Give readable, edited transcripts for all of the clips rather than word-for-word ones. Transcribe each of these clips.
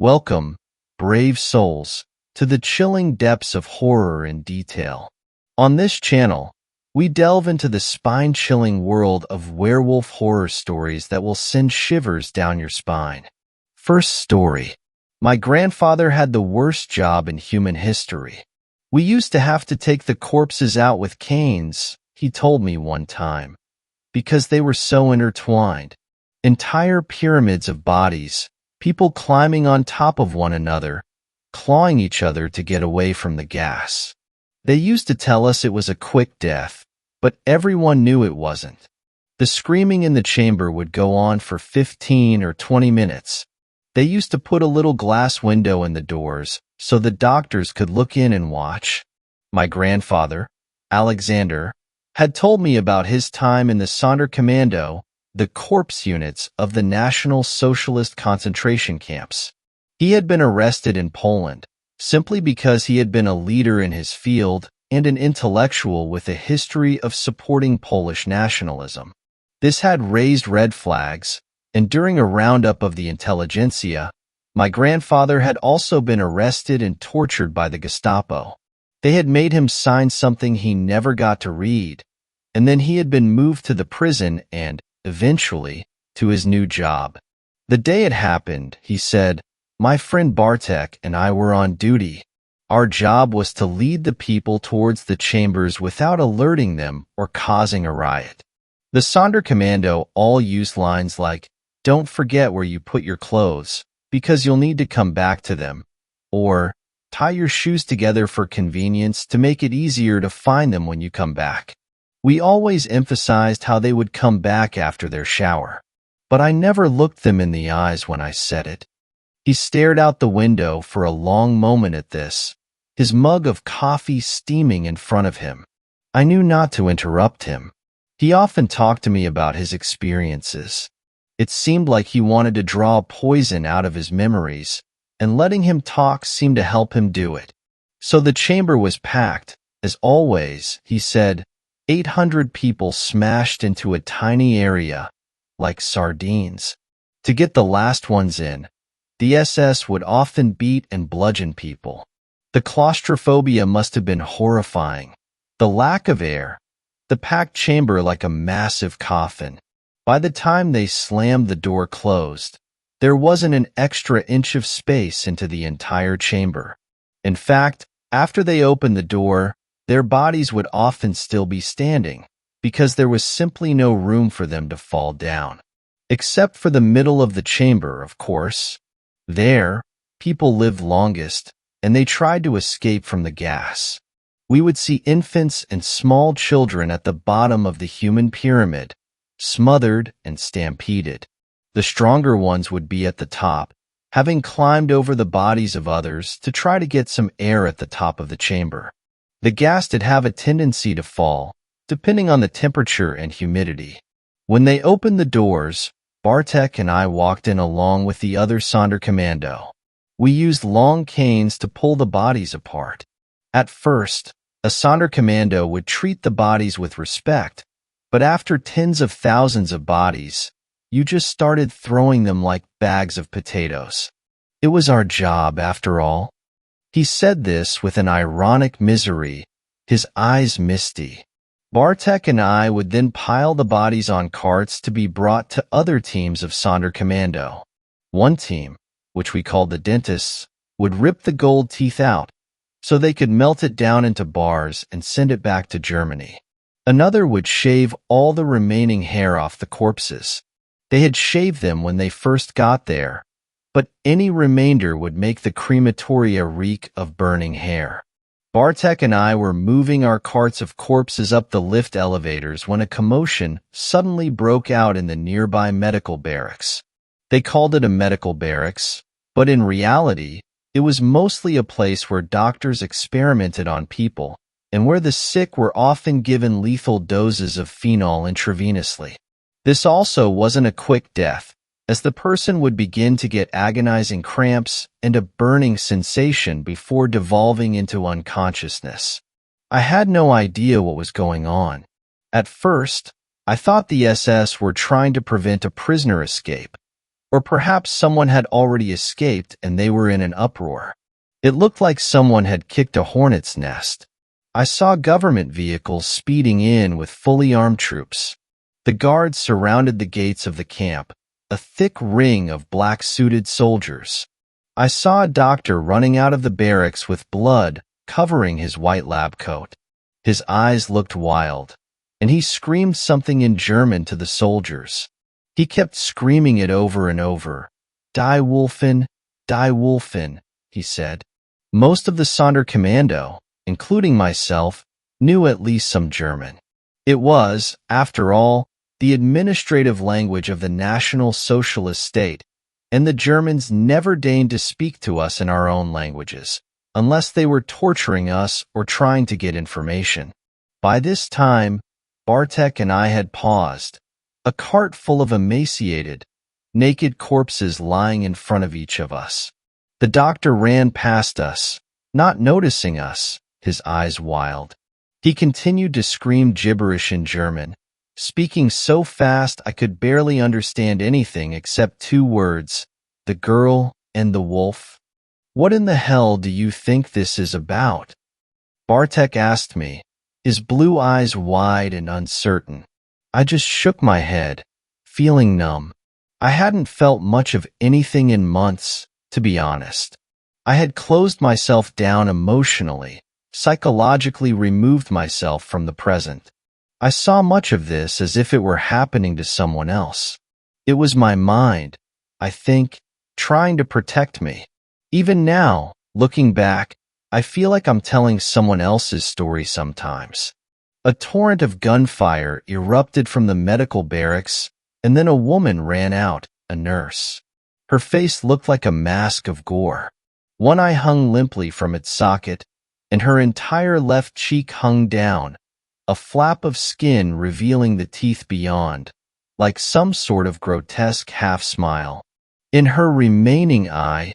Welcome, brave souls, to the chilling depths of horror and detail. On this channel, we delve into the spine-chilling world of werewolf horror stories that will send shivers down your spine. First story. My grandfather had the worst job in human history. We used to have to take the corpses out with canes, he told me one time, because they were so intertwined. Entire pyramids of bodies, people climbing on top of one another, clawing each other to get away from the gas. They used to tell us it was a quick death, but everyone knew it wasn't. The screaming in the chamber would go on for 15 or 20 minutes. They used to put a little glass window in the doors so the doctors could look in and watch. My grandfather, Alexander, had told me about his time in the Sonderkommando, the corpse units of the National Socialist concentration camps. He had been arrested in Poland simply because he had been a leader in his field and an intellectual with a history of supporting Polish nationalism. This had raised red flags, and during a roundup of the intelligentsia, my grandfather had also been arrested and tortured by the Gestapo. They had made him sign something he never got to read, and then he had been moved to the prison and, eventually, to his new job. The day it happened, he said, my friend Bartek and I were on duty. Our job was to lead the people towards the chambers without alerting them or causing a riot. The Sonderkommando all used lines like, "Don't forget where you put your clothes, because you'll need to come back to them," or "Tie your shoes together for convenience to make it easier to find them when you come back." We always emphasized how they would come back after their shower, but I never looked them in the eyes when I said it. He stared out the window for a long moment at this, his mug of coffee steaming in front of him. I knew not to interrupt him. He often talked to me about his experiences. It seemed like he wanted to draw poison out of his memories, and letting him talk seemed to help him do it. So the chamber was packed, as always, he said, 800 people smashed into a tiny area, like sardines. To get the last ones in, the SS would often beat and bludgeon people. The claustrophobia must have been horrifying. The lack of air, the packed chamber like a massive coffin. By the time they slammed the door closed, there wasn't an extra inch of space into the entire chamber. In fact, after they opened the door, their bodies would often still be standing, because there was simply no room for them to fall down. Except for the middle of the chamber, of course. There, people lived longest, and they tried to escape from the gas. We would see infants and small children at the bottom of the human pyramid, smothered and stampeded. The stronger ones would be at the top, having climbed over the bodies of others to try to get some air at the top of the chamber. The gas did have a tendency to fall, depending on the temperature and humidity. When they opened the doors, Bartek and I walked in along with the other Sonderkommando. We used long canes to pull the bodies apart. At first, a Sonderkommando would treat the bodies with respect, but after tens of thousands of bodies, you just started throwing them like bags of potatoes. It was our job, after all. He said this with an ironic misery, his eyes misty. Bartek and I would then pile the bodies on carts to be brought to other teams of Sonderkommando. One team, which we called the dentists, would rip the gold teeth out so they could melt it down into bars and send it back to Germany. Another would shave all the remaining hair off the corpses. They had shaved them when they first got there, but any remainder would make the crematoria reek of burning hair. Bartek and I were moving our carts of corpses up the lift elevators when a commotion suddenly broke out in the nearby medical barracks. They called it a medical barracks, but in reality, it was mostly a place where doctors experimented on people and where the sick were often given lethal doses of phenol intravenously. This also wasn't a quick death, as the person would begin to get agonizing cramps and a burning sensation before devolving into unconsciousness. I had no idea what was going on. At first, I thought the SS were trying to prevent a prisoner escape, Or perhaps someone had already escaped and they were in an uproar. It looked like someone had kicked a hornet's nest. I saw government vehicles speeding in with fully armed troops. The guards surrounded the gates of the camp, a thick ring of black-suited soldiers. I saw a doctor running out of the barracks with blood covering his white lab coat. His eyes looked wild, and he screamed something in German to the soldiers. He kept screaming it over and over. Die Wolfen, he said. Most of the Sonderkommando, including myself, knew at least some German. It was, after all, the administrative language of the National Socialist State, and the Germans never deigned to speak to us in our own languages, unless they were torturing us or trying to get information. By this time, Bartek and I had paused, a cart full of emaciated, naked corpses lying in front of each of us. The doctor ran past us, not noticing us, his eyes wild. He continued to scream gibberish in German, speaking so fast I could barely understand anything except two words, the girl and the wolf. What in the hell do you think this is about? Bartek asked me, his blue eyes wide and uncertain. I just shook my head, feeling numb. I hadn't felt much of anything in months, to be honest. I had closed myself down emotionally, psychologically removed myself from the present. I saw much of this as if it were happening to someone else. It was my mind, I think, trying to protect me. Even now, looking back, I feel like I'm telling someone else's story sometimes. A torrent of gunfire erupted from the medical barracks, and then a woman ran out, a nurse. Her face looked like a mask of gore. One eye hung limply from its socket, and her entire left cheek hung down, a flap of skin revealing the teeth beyond, like some sort of grotesque half-smile. In her remaining eye,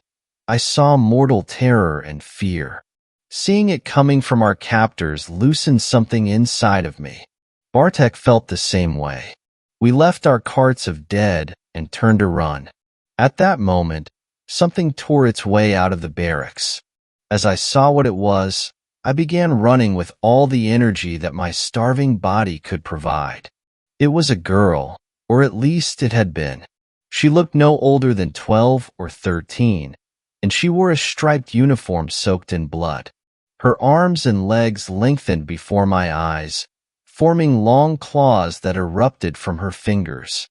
I saw mortal terror and fear. Seeing it coming from our captors loosened something inside of me. Bartek felt the same way. We left our carts of dead and turned to run. At that moment, something tore its way out of the barracks. As I saw what it was, I began running with all the energy that my starving body could provide. It was a girl, or at least it had been. She looked no older than 12 or 13, and she wore a striped uniform soaked in blood. Her arms and legs lengthened before my eyes, forming long claws that erupted from her fingers.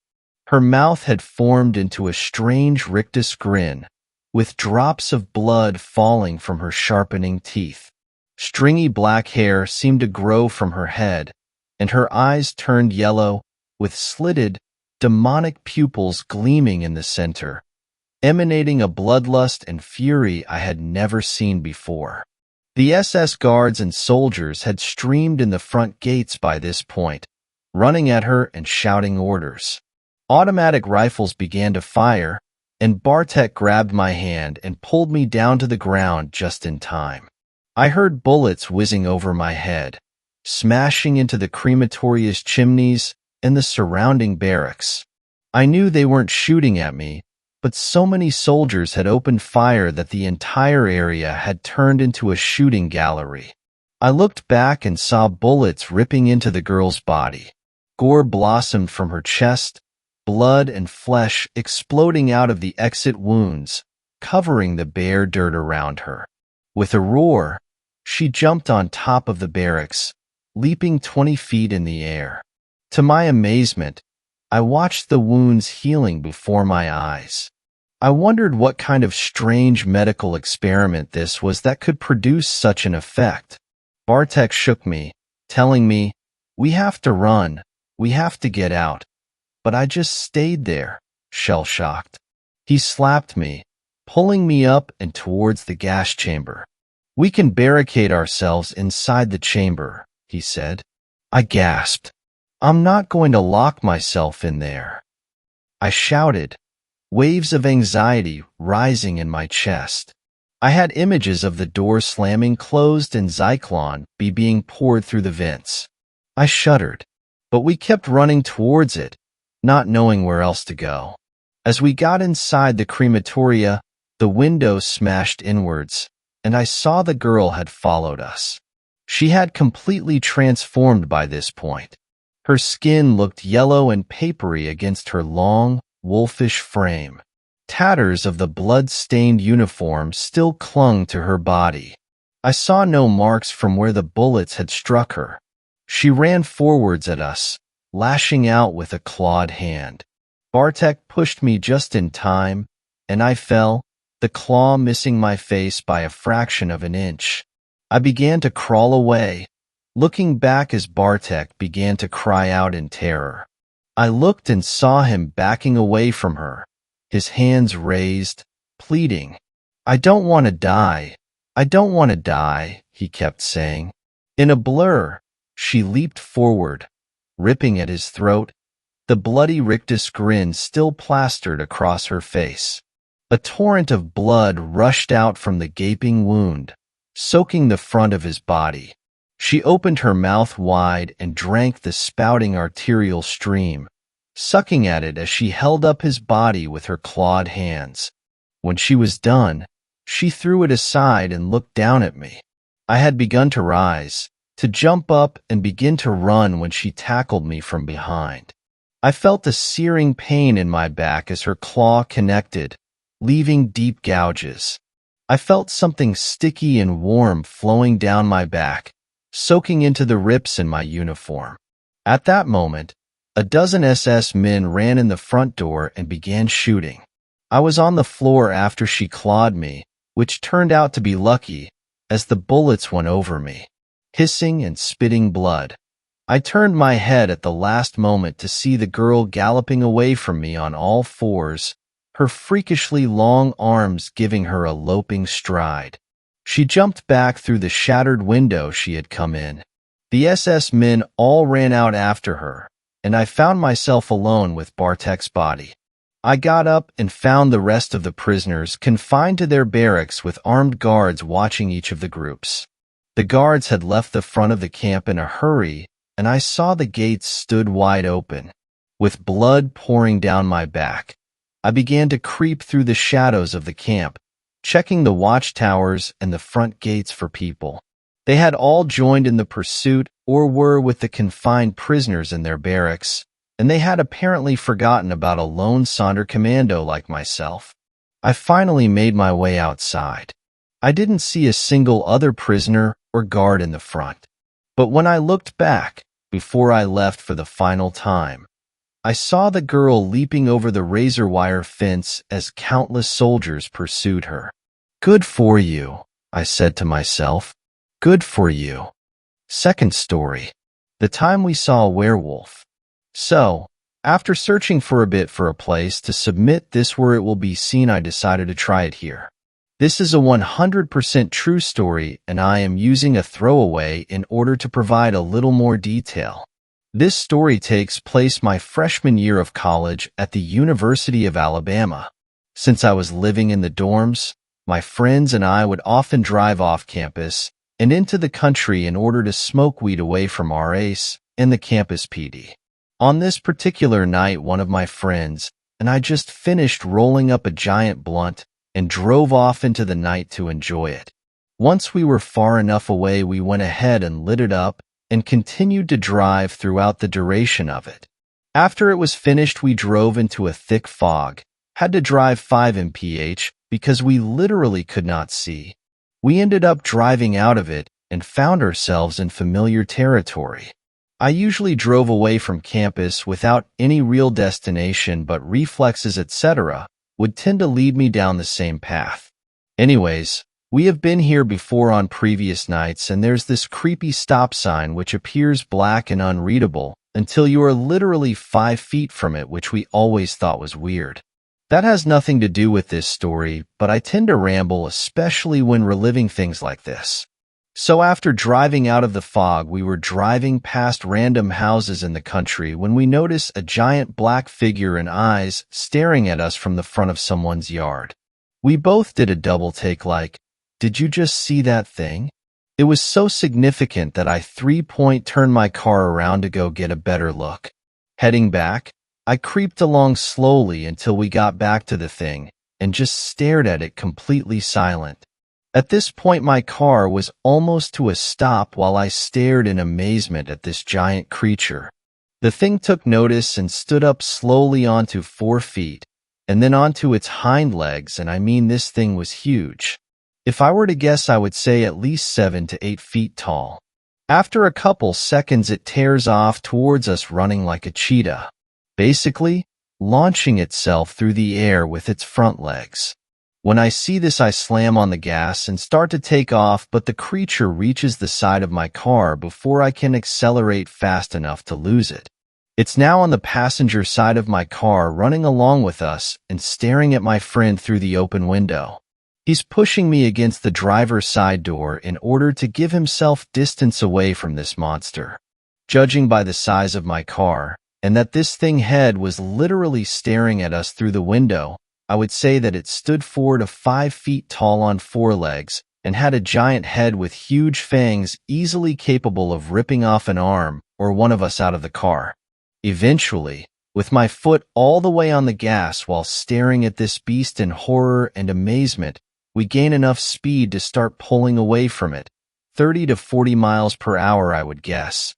Her mouth had formed into a strange rictus grin, with drops of blood falling from her sharpening teeth. Stringy black hair seemed to grow from her head, and her eyes turned yellow, with slitted, demonic pupils gleaming in the center, emanating a bloodlust and fury I had never seen before. The SS guards and soldiers had streamed in the front gates by this point, running at her and shouting orders. Automatic rifles began to fire, and Bartek grabbed my hand and pulled me down to the ground just in time. I heard bullets whizzing over my head, smashing into the crematoria's chimneys and the surrounding barracks. I knew they weren't shooting at me, but so many soldiers had opened fire that the entire area had turned into a shooting gallery. I looked back and saw bullets ripping into the girl's body. Gore blossomed from her chest, blood and flesh exploding out of the exit wounds, covering the bare dirt around her. With a roar, she jumped on top of the barracks, leaping 20 feet in the air. To my amazement, I watched the wounds healing before my eyes. I wondered what kind of strange medical experiment this was that could produce such an effect. Bartek shook me, telling me, "We have to run, we have to get out." But I just stayed there, shell-shocked. He slapped me, pulling me up and towards the gas chamber. "We can barricade ourselves inside the chamber," he said. I gasped. "I'm not going to lock myself in there." I shouted, waves of anxiety rising in my chest. I had images of the door slamming closed and Zyklon being poured through the vents. I shuddered, but we kept running towards it, not knowing where else to go. As we got inside the crematoria, the window smashed inwards, and I saw the girl had followed us. She had completely transformed by this point. Her skin looked yellow and papery against her long, wolfish frame. Tatters of the blood-stained uniform still clung to her body. I saw no marks from where the bullets had struck her. She ran forwards at us, lashing out with a clawed hand. Bartek pushed me just in time, and I fell, the claw missing my face by a fraction of an inch. I began to crawl away, looking back as Bartek began to cry out in terror. I looked and saw him backing away from her, his hands raised, pleading. "I don't want to die. I don't want to die," he kept saying. In a blur, she leaped forward, ripping at his throat, the bloody rictus grin still plastered across her face. A torrent of blood rushed out from the gaping wound, soaking the front of his body. She opened her mouth wide and drank the spouting arterial stream, sucking at it as she held up his body with her clawed hands. When she was done, she threw it aside and looked down at me. I had begun to rise, to jump up and begin to run when she tackled me from behind. I felt a searing pain in my back as her claw connected, leaving deep gouges. I felt something sticky and warm flowing down my back, soaking into the rips in my uniform. At that moment, a dozen SS men ran in the front door and began shooting. I was on the floor after she clawed me, which turned out to be lucky, as the bullets went over me, hissing and spitting blood. I turned my head at the last moment to see the girl galloping away from me on all fours, her freakishly long arms giving her a loping stride. She jumped back through the shattered window she had come in. The SS men all ran out after her, and I found myself alone with Bartek's body. I got up and found the rest of the prisoners confined to their barracks with armed guards watching each of the groups. The guards had left the front of the camp in a hurry, and I saw the gates stood wide open. With blood pouring down my back, I began to creep through the shadows of the camp, checking the watchtowers and the front gates for people. They had all joined in the pursuit or were with the confined prisoners in their barracks, and they had apparently forgotten about a lone Sonderkommando like myself. I finally made my way outside. I didn't see a single other prisoner or guard in the front. But when I looked back, before I left for the final time, I saw the girl leaping over the razor wire fence as countless soldiers pursued her. "Good for you," I said to myself. "Good for you." Second story. The time we saw a werewolf. So, after searching for a bit for a place to submit this where it will be seen, I decided to try it here. This is a 100% true story, and I am using a throwaway in order to provide a little more detail. This story takes place my freshman year of college at the University of Alabama. Since I was living in the dorms, my friends and I would often drive off campus and into the country in order to smoke weed away from our ace and the campus PD. On this particular night, one of my friends and I just finished rolling up a giant blunt and drove off into the night to enjoy it. Once we were far enough away, we went ahead and lit it up and continued to drive throughout the duration of it. After it was finished, we drove into a thick fog, had to drive 5 mph because we literally could not see. We ended up driving out of it and found ourselves in familiar territory. I usually drove away from campus without any real destination, but reflexes, etc., would tend to lead me down the same path. Anyways, we have been here before on previous nights, and there's this creepy stop sign which appears black and unreadable until you are literally 5 feet from it, which we always thought was weird. That has nothing to do with this story, but I tend to ramble, especially when reliving things like this. So after driving out of the fog, we were driving past random houses in the country when we noticed a giant black figure and eyes staring at us from the front of someone's yard. We both did a double take like, "Did you just see that thing?" It was so significant that I 3-point turned my car around to go get a better look. Heading back, I creeped along slowly until we got back to the thing and just stared at it completely silent. At this point, my car was almost to a stop while I stared in amazement at this giant creature. The thing took notice and stood up slowly onto 4 feet, and then onto its hind legs, and I mean this thing was huge. If I were to guess, I would say at least 7 to 8 feet tall. After a couple seconds, it tears off towards us running like a cheetah, basically launching itself through the air with its front legs. When I see this, I slam on the gas and start to take off, but the creature reaches the side of my car before I can accelerate fast enough to lose it. It's now on the passenger side of my car, running along with us and staring at my friend through the open window. He's pushing me against the driver's side door in order to give himself distance away from this monster. Judging by the size of my car, and that this thing head was literally staring at us through the window, I would say that it stood 4 to 5 feet tall on 4 legs and had a giant head with huge fangs, easily capable of ripping off an arm or one of us out of the car. Eventually, with my foot all the way on the gas while staring at this beast in horror and amazement, we gain enough speed to start pulling away from it, 30 to 40 miles per hour, I would guess,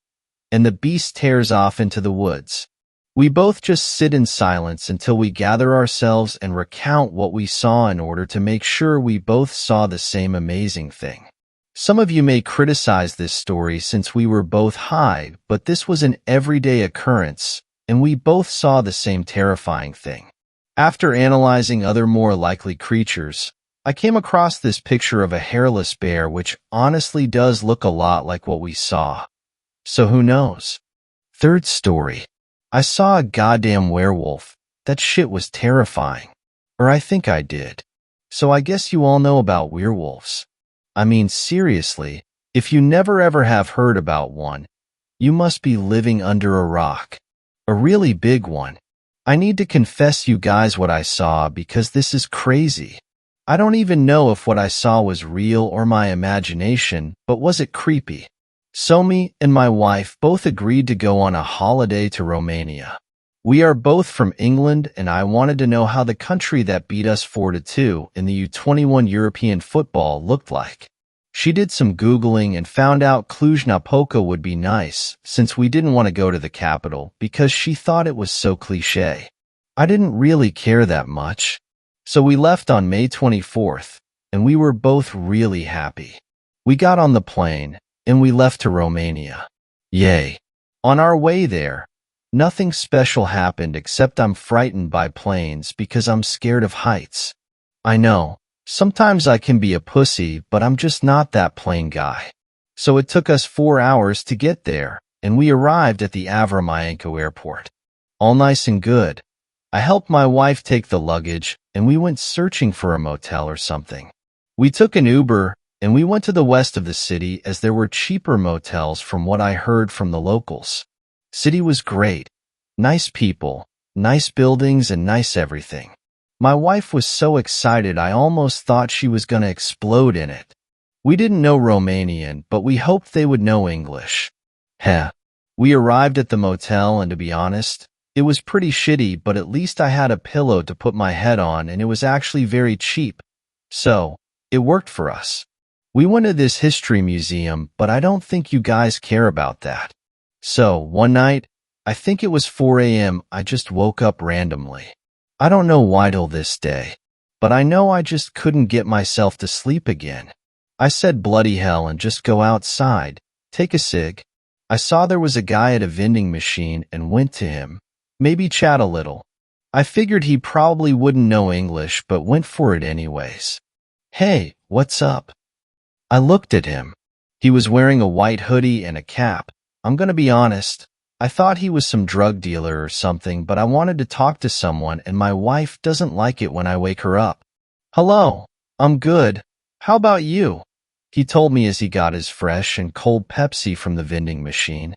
and the beast tears off into the woods. We both just sit in silence until we gather ourselves and recount what we saw in order to make sure we both saw the same amazing thing. Some of you may criticize this story since we were both high, but this was an everyday occurrence, and we both saw the same terrifying thing. After analyzing other more likely creatures, I came across this picture of a hairless bear, which honestly does look a lot like what we saw. So who knows? Third story. I saw a goddamn werewolf. That shit was terrifying. Or I think I did. So I guess you all know about werewolves. I mean, seriously, if you never ever have heard about one, you must be living under a rock. A really big one. I need to confess you guys what I saw because this is crazy. I don't even know if what I saw was real or my imagination, but was it creepy? So me and my wife both agreed to go on a holiday to Romania. We are both from England, and I wanted to know how the country that beat us 4-2 in the U21 European football looked like. She did some Googling and found out Cluj-Napoca would be nice, since we didn't want to go to the capital because she thought it was so cliché. I didn't really care that much. So we left on May 24th, and we were both really happy. We got on the plane, and we left to Romania. Yay. On our way there, nothing special happened except I'm frightened by planes because I'm scared of heights. I know, sometimes I can be a pussy, but I'm just not that plane guy. So it took us 4 hours to get there, and we arrived at the Avramoanco airport. All nice and good. I helped my wife take the luggage, and we went searching for a motel or something. We took an Uber, and we went to the west of the city as there were cheaper motels from what I heard from the locals. City was great. Nice people, nice buildings, and nice everything. My wife was so excited I almost thought she was gonna explode in it. We didn't know Romanian, but we hoped they would know English. Heh. We arrived at the motel, and to be honest, it was pretty shitty, but at least I had a pillow to put my head on, and it was actually very cheap. So, it worked for us. We went to this history museum, but I don't think you guys care about that. So, one night, I think it was 4 a.m., I just woke up randomly. I don't know why till this day, but I know I just couldn't get myself to sleep again. I said bloody hell and just go outside, take a cig. I saw there was a guy at a vending machine and went to him, maybe chat a little. I figured he probably wouldn't know English, but went for it anyways. Hey, what's up? I looked at him. He was wearing a white hoodie and a cap. I'm gonna be honest, I thought he was some drug dealer or something, but I wanted to talk to someone, and my wife doesn't like it when I wake her up. Hello, I'm good. How about you? He told me as he got his fresh and cold Pepsi from the vending machine.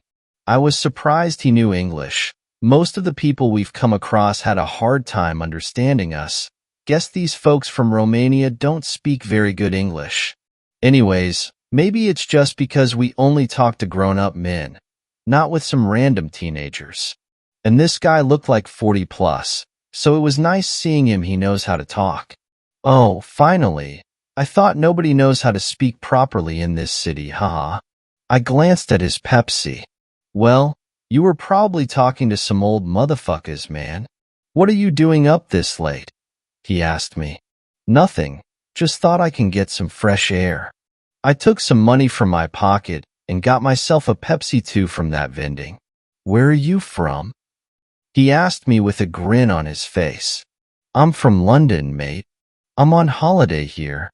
I was surprised he knew English. Most of the people we've come across had a hard time understanding us. Guess these folks from Romania don't speak very good English. Anyways, maybe it's just because we only talk to grown-up men, not with some random teenagers. And this guy looked like 40 plus, so it was nice seeing him. He knows how to talk. Oh, finally. I thought nobody knows how to speak properly in this city, haha. I glanced at his Pepsi. Well, you were probably talking to some old motherfuckers, man. What are you doing up this late? He asked me. Nothing. Just thought I can get some fresh air. I took some money from my pocket and got myself a Pepsi too from that vending. Where are you from? He asked me with a grin on his face. I'm from London, mate. I'm on holiday here.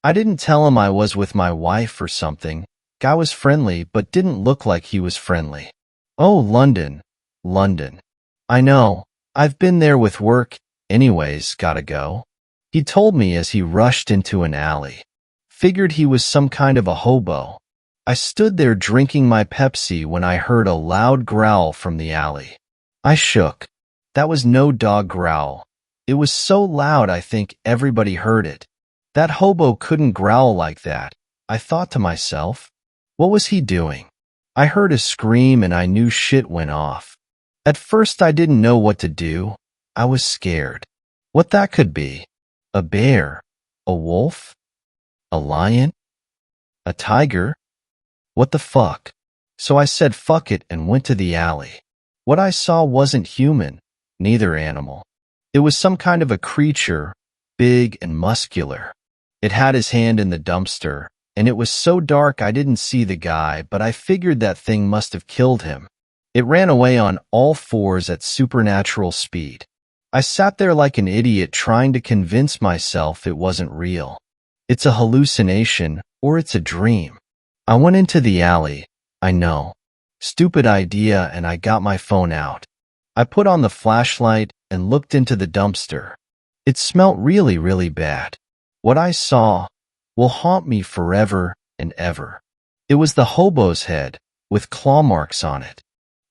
I didn't tell him I was with my wife or something. Guy was friendly, but didn't look like he was friendly. Oh, London. London. I know. I've been there with work. Anyways, gotta go. He told me as he rushed into an alley. Figured he was some kind of a hobo. I stood there drinking my Pepsi when I heard a loud growl from the alley. I shook. That was no dog growl. It was so loud I think everybody heard it. That hobo couldn't growl like that. I thought to myself, what was he doing? I heard a scream and I knew shit went off. At first I didn't know what to do. I was scared. What that could be? A bear? A wolf? A lion? A tiger? What the fuck? So I said fuck it and went to the alley. What I saw wasn't human, neither animal. It was some kind of a creature, big and muscular. It had his hand in the dumpster, and it was so dark I didn't see the guy, but I figured that thing must have killed him. It ran away on all fours at supernatural speed. I sat there like an idiot trying to convince myself it wasn't real. It's a hallucination, or it's a dream. I went into the alley, I know. Stupid idea, and I got my phone out. I put on the flashlight and looked into the dumpster. It smelt really, really bad. What I saw will haunt me forever and ever. It was the hobo's head, with claw marks on it.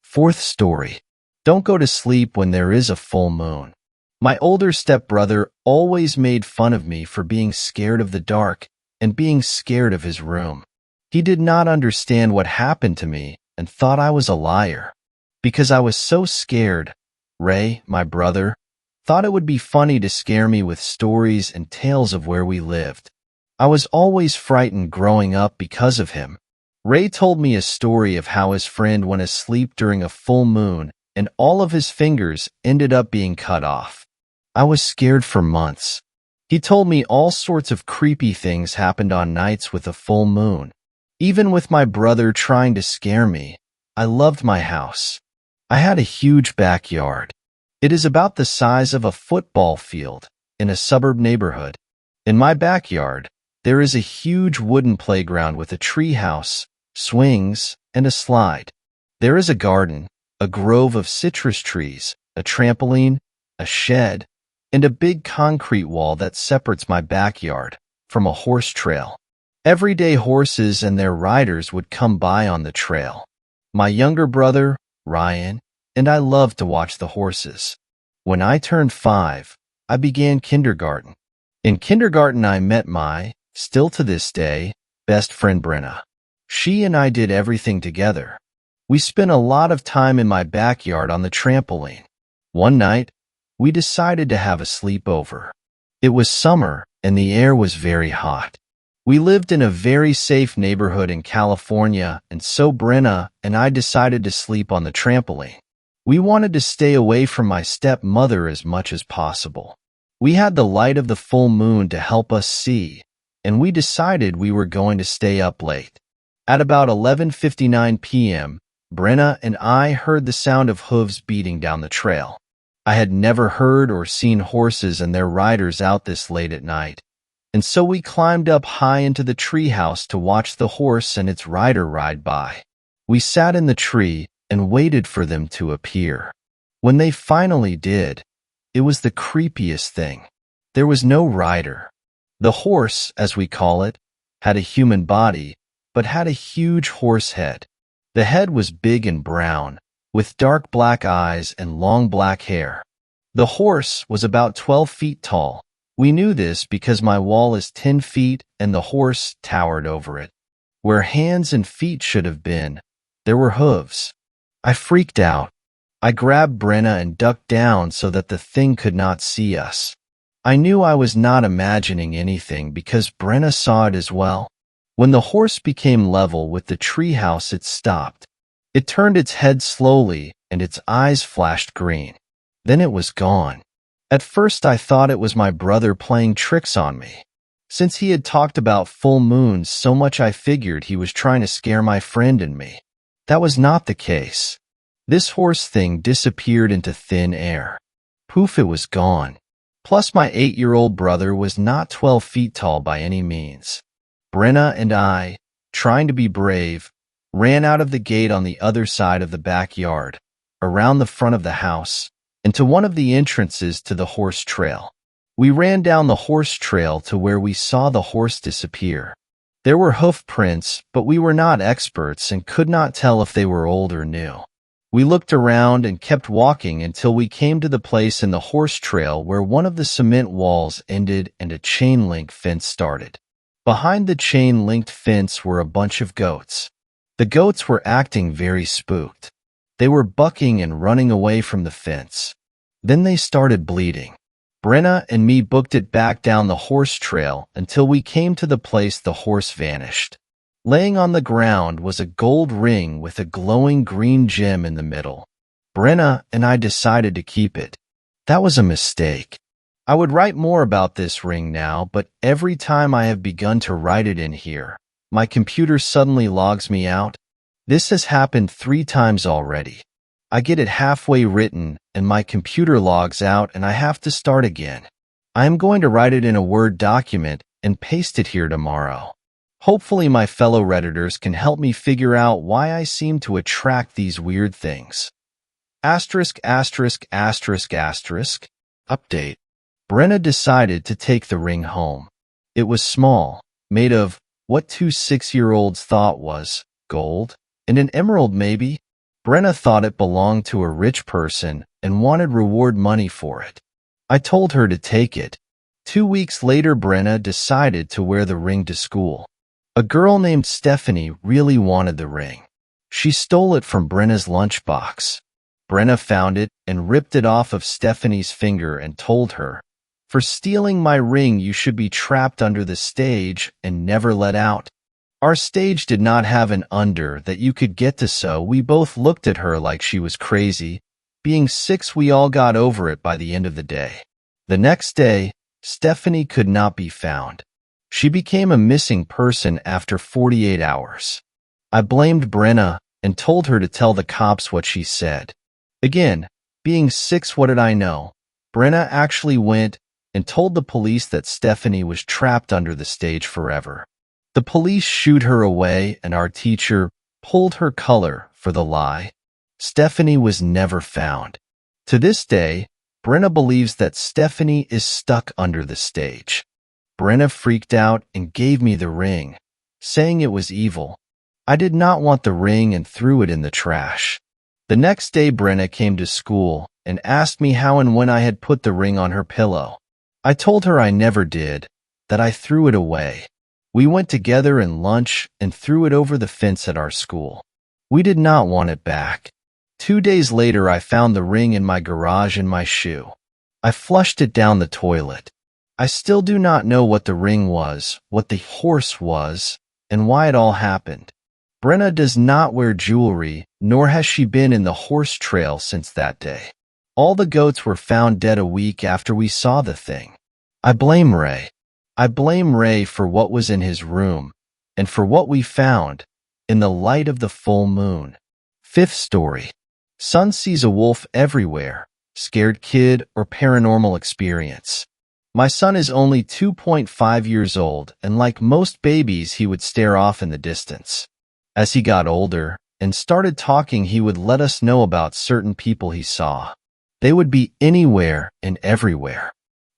Fourth story. Don't go to sleep when there is a full moon. My older stepbrother always made fun of me for being scared of the dark and being scared of his room. He did not understand what happened to me and thought I was a liar. Because I was so scared, Ray, my brother, thought it would be funny to scare me with stories and tales of where we lived. I was always frightened growing up because of him. Ray told me a story of how his friend went asleep during a full moon and all of his fingers ended up being cut off. I was scared for months. He told me all sorts of creepy things happened on nights with a full moon. Even with my brother trying to scare me, I loved my house. I had a huge backyard. It is about the size of a football field in a suburb neighborhood. In my backyard, there is a huge wooden playground with a tree house, swings, and a slide. There is a garden, a grove of citrus trees, a trampoline, a shed, and a big concrete wall that separates my backyard from a horse trail. Every day horses and their riders would come by on the trail. My younger brother, Ryan, and I loved to watch the horses. When I turned 5, I began kindergarten. In kindergarten I met my, still to this day, best friend Brenna. She and I did everything together. We spent a lot of time in my backyard on the trampoline. One night, we decided to have a sleepover. It was summer and the air was very hot. We lived in a very safe neighborhood in California, and so Brenna and I decided to sleep on the trampoline. We wanted to stay away from my stepmother as much as possible. We had the light of the full moon to help us see, and we decided we were going to stay up late. At about 11:59 p.m., Brenna and I heard the sound of hooves beating down the trail. I had never heard or seen horses and their riders out this late at night, and so we climbed up high into the treehouse to watch the horse and its rider ride by. We sat in the tree and waited for them to appear. When they finally did, it was the creepiest thing. There was no rider. The horse, as we call it, had a human body, but had a huge horse head. The head was big and brown, with dark black eyes and long black hair. The horse was about 12 feet tall. We knew this because my wall is 10 feet and the horse towered over it. Where hands and feet should have been, there were hooves. I freaked out. I grabbed Brenna and ducked down so that the thing could not see us. I knew I was not imagining anything because Brenna saw it as well. When the horse became level with the treehouse, it stopped. It turned its head slowly and its eyes flashed green. Then it was gone. At first I thought it was my brother playing tricks on me. Since he had talked about full moons so much, I figured he was trying to scare my friend and me. That was not the case. This horse thing disappeared into thin air. Poof, it was gone. Plus my 8-year-old brother was not 12 feet tall by any means. Brenna and I, trying to be brave, ran out of the gate on the other side of the backyard, around the front of the house, and to one of the entrances to the horse trail. We ran down the horse trail to where we saw the horse disappear. There were hoof prints, but we were not experts and could not tell if they were old or new. We looked around and kept walking until we came to the place in the horse trail where one of the cement walls ended and a chain-link fence started. Behind the chain-linked fence were a bunch of goats. The goats were acting very spooked. They were bucking and running away from the fence. Then they started bleeding. Brenna and me booked it back down the horse trail until we came to the place the horse vanished. Laying on the ground was a gold ring with a glowing green gem in the middle. Brenna and I decided to keep it. That was a mistake. I would write more about this ring now, but every time I have begun to write it in here, my computer suddenly logs me out. This has happened 3 times already. I get it halfway written and my computer logs out and I have to start again. I am going to write it in a Word document and paste it here tomorrow. Hopefully my fellow Redditors can help me figure out why I seem to attract these weird things. Asterisk, asterisk, asterisk, asterisk. Update. Brenna decided to take the ring home. It was small, made of what 2 6-year-olds thought was gold and an emerald maybe. Brenna thought it belonged to a rich person and wanted reward money for it. I told her to take it. 2 weeks later, Brenna decided to wear the ring to school. A girl named Stephanie really wanted the ring. She stole it from Brenna's lunchbox. Brenna found it and ripped it off of Stephanie's finger and told her, "For stealing my ring, you should be trapped under the stage and never let out." Our stage did not have an under that you could get to, so we both looked at her like she was crazy. Being 6, we all got over it by the end of the day. The next day, Stephanie could not be found. She became a missing person after 48 hours. I blamed Brenna and told her to tell the cops what she said. Again, being 6, what did I know? Brenna actually went and told the police that Stephanie was trapped under the stage forever. The police shooed her away and our teacher pulled her color for the lie. Stephanie was never found. To this day, Brenna believes that Stephanie is stuck under the stage. Brenna freaked out and gave me the ring, saying it was evil. I did not want the ring and threw it in the trash. The next day, Brenna came to school and asked me how and when I had put the ring on her pillow. I told her I never did, that I threw it away. We went together in lunch and threw it over the fence at our school. We did not want it back. 2 days later, I found the ring in my garage in my shoe. I flushed it down the toilet. I still do not know what the ring was, what the horse was, and why it all happened. Brenna does not wear jewelry, nor has she been in the horse trail since that day. All the goats were found dead a week after we saw the thing. I blame Ray. I blame Ray for what was in his room, and for what we found, in the light of the full moon. 5th story. Son sees a wolf everywhere, scared kid or paranormal experience. My son is only 2.5 years old, and like most babies, he would stare off in the distance. As he got older and started talking, he would let us know about certain people he saw. They would be anywhere and everywhere.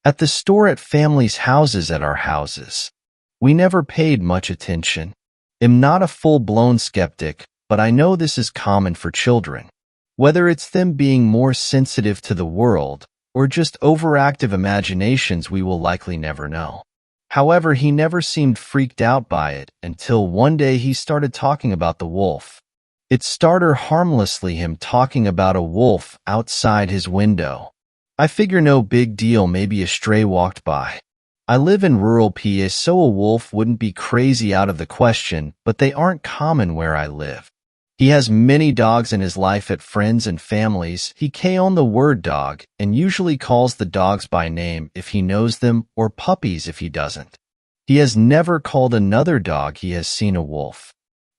At the store, at families' houses, at our houses. We never paid much attention. I'm not a full-blown skeptic, but I know this is common for children. Whether it's them being more sensitive to the world or just overactive imaginations, we will likely never know. However, he never seemed freaked out by it until one day he started talking about the wolf. It started harmlessly him talking about a wolf outside his window. I figure no big deal, maybe a stray walked by. I live in rural PA, so a wolf wouldn't be crazy out of the question, but they aren't common where I live. He has many dogs in his life at friends and families. He on the word dog and usually calls the dogs by name if he knows them or puppies if he doesn't. He has never called another dog he has seen a wolf.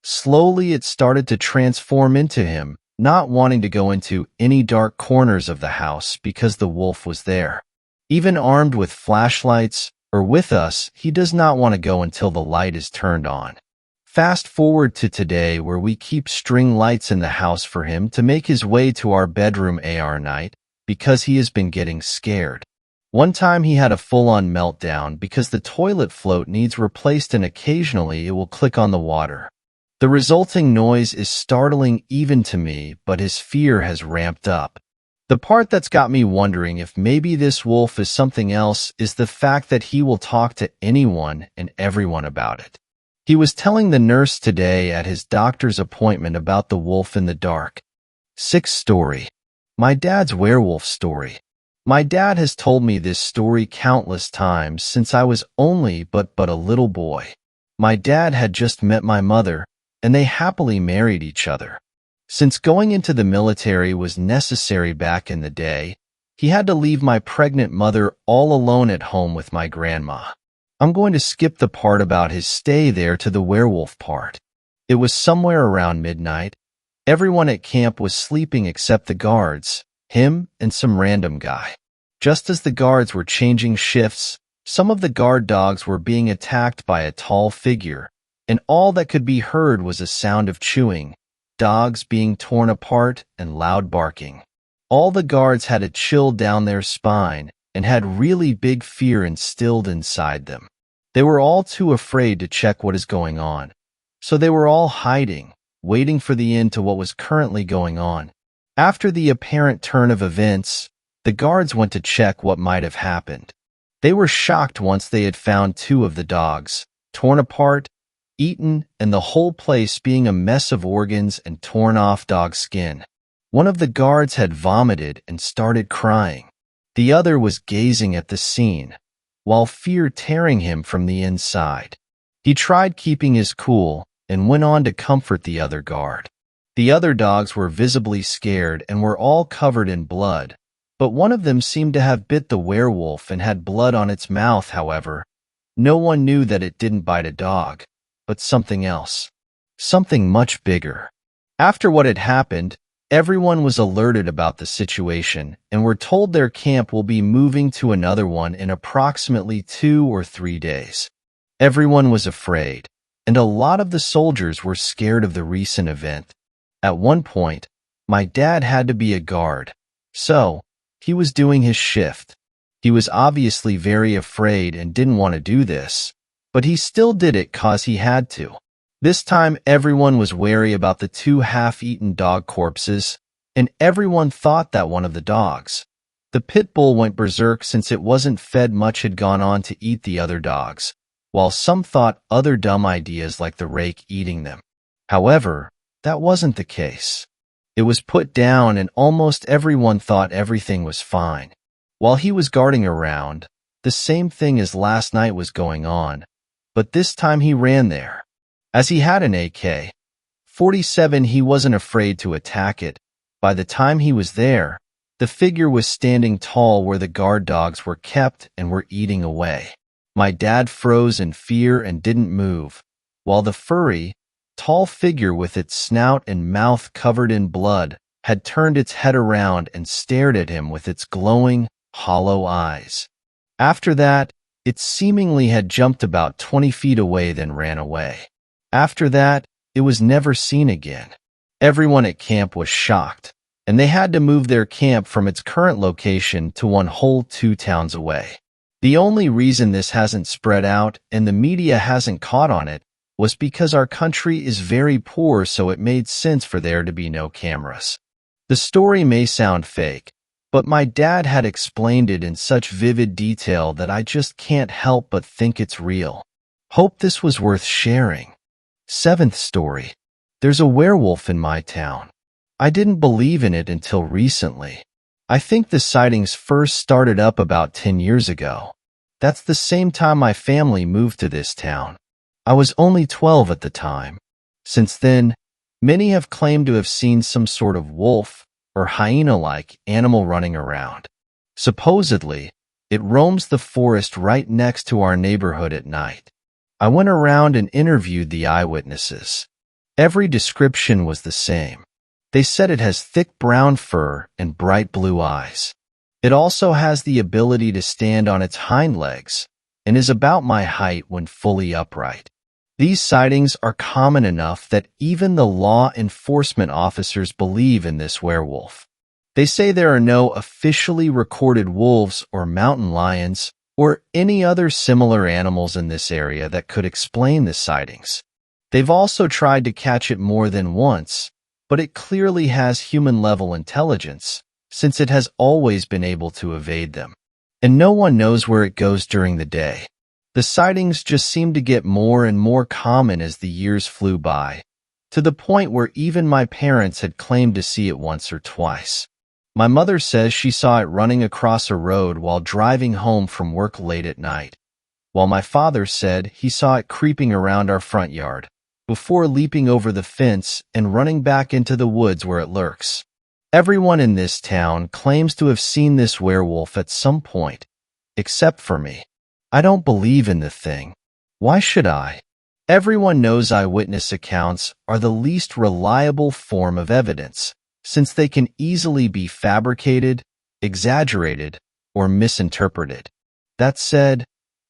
Slowly it started to transform into him, not wanting to go into any dark corners of the house because the wolf was there. Even armed with flashlights or with us, he does not want to go until the light is turned on. Fast forward to today, where we keep string lights in the house for him to make his way to our bedroom AR night because he has been getting scared. One time he had a full-on meltdown because the toilet float needs replaced and occasionally it will click on the water. The resulting noise is startling even to me, but his fear has ramped up. The part that's got me wondering if maybe this wolf is something else is the fact that he will talk to anyone and everyone about it. He was telling the nurse today at his doctor's appointment about the wolf in the dark. 6th story. My dad's werewolf story. My dad has told me this story countless times since I was only but a little boy. My dad had just met my mother, and they happily married each other. Since going into the military was necessary back in the day, he had to leave my pregnant mother all alone at home with my grandma. I'm going to skip the part about his stay there to the werewolf part. It was somewhere around midnight. Everyone at camp was sleeping except the guards, him and some random guy. Just as the guards were changing shifts, some of the guard dogs were being attacked by a tall figure, and all that could be heard was a sound of chewing, dogs being torn apart, and loud barking. All the guards had a chill down their spine and had really big fear instilled inside them. They were all too afraid to check what is going on, so they were all hiding, waiting for the end to what was currently going on. After the apparent turn of events, the guards went to check what might have happened. They were shocked once they had found 2 of the dogs, torn apart, eaten, and the whole place being a mess of organs and torn off dog skin. One of the guards had vomited and started crying. The other was gazing at the scene, while fear tearing him from the inside. He tried keeping his cool and went on to comfort the other guard. The other dogs were visibly scared and were all covered in blood, but one of them seemed to have bit the werewolf and had blood on its mouth. However, no one knew that it didn't bite a dog, but something else. Something much bigger. After what had happened, everyone was alerted about the situation and were told their camp will be moving to another one in approximately 2 or 3 days. Everyone was afraid, and a lot of the soldiers were scared of the recent event. At one point, my dad had to be a guard, so he was doing his shift. He was obviously very afraid and didn't want to do this, but he still did it 'cause he had to. This time everyone was wary about the 2 half-eaten dog corpses, and everyone thought that one of the dogs, the pit bull, went berserk since it wasn't fed much, had gone on to eat the other dogs, while some thought other dumb ideas like the rake eating them. However, that wasn't the case. It was put down and almost everyone thought everything was fine. While he was guarding around, the same thing as last night was going on, but this time he ran there. As he had an AK-47, he wasn't afraid to attack it. By the time he was there, the figure was standing tall where the guard dogs were kept and were eating away. My dad froze in fear and didn't move, while the furry, tall figure with its snout and mouth covered in blood had turned its head around and stared at him with its glowing, hollow eyes. After that, it seemingly had jumped about 20 feet away, then ran away. After that, it was never seen again. Everyone at camp was shocked, and they had to move their camp from its current location to one whole 2 towns away. The only reason this hasn't spread out and the media hasn't caught on it was because our country is very poor, so it made sense for there to be no cameras. The story may sound fake, but my dad had explained it in such vivid detail that I just can't help but think it's real. Hope this was worth sharing. 7th story. There's a werewolf in my town. I didn't believe in it until recently. I think the sightings first started up about 10 years ago. That's the same time my family moved to this town. I was only 12 at the time. Since then, many have claimed to have seen some sort of wolf or hyena-like animal running around. Supposedly, it roams the forest right next to our neighborhood at night. I went around and interviewed the eyewitnesses. Every description was the same. They said it has thick brown fur and bright blue eyes. It also has the ability to stand on its hind legs and is about my height when fully upright. These sightings are common enough that even the law enforcement officers believe in this werewolf. They say there are no officially recorded wolves or mountain lions or any other similar animals in this area that could explain the sightings. They've also tried to catch it more than once, but it clearly has human-level intelligence, since it has always been able to evade them. And no one knows where it goes during the day. The sightings just seemed to get more and more common as the years flew by, to the point where even my parents had claimed to see it once or twice. My mother says she saw it running across a road while driving home from work late at night, while my father said he saw it creeping around our front yard, before leaping over the fence and running back into the woods where it lurks. Everyone in this town claims to have seen this werewolf at some point, except for me. I don't believe in the thing. Why should I? Everyone knows eyewitness accounts are the least reliable form of evidence, since they can easily be fabricated, exaggerated, or misinterpreted. That said,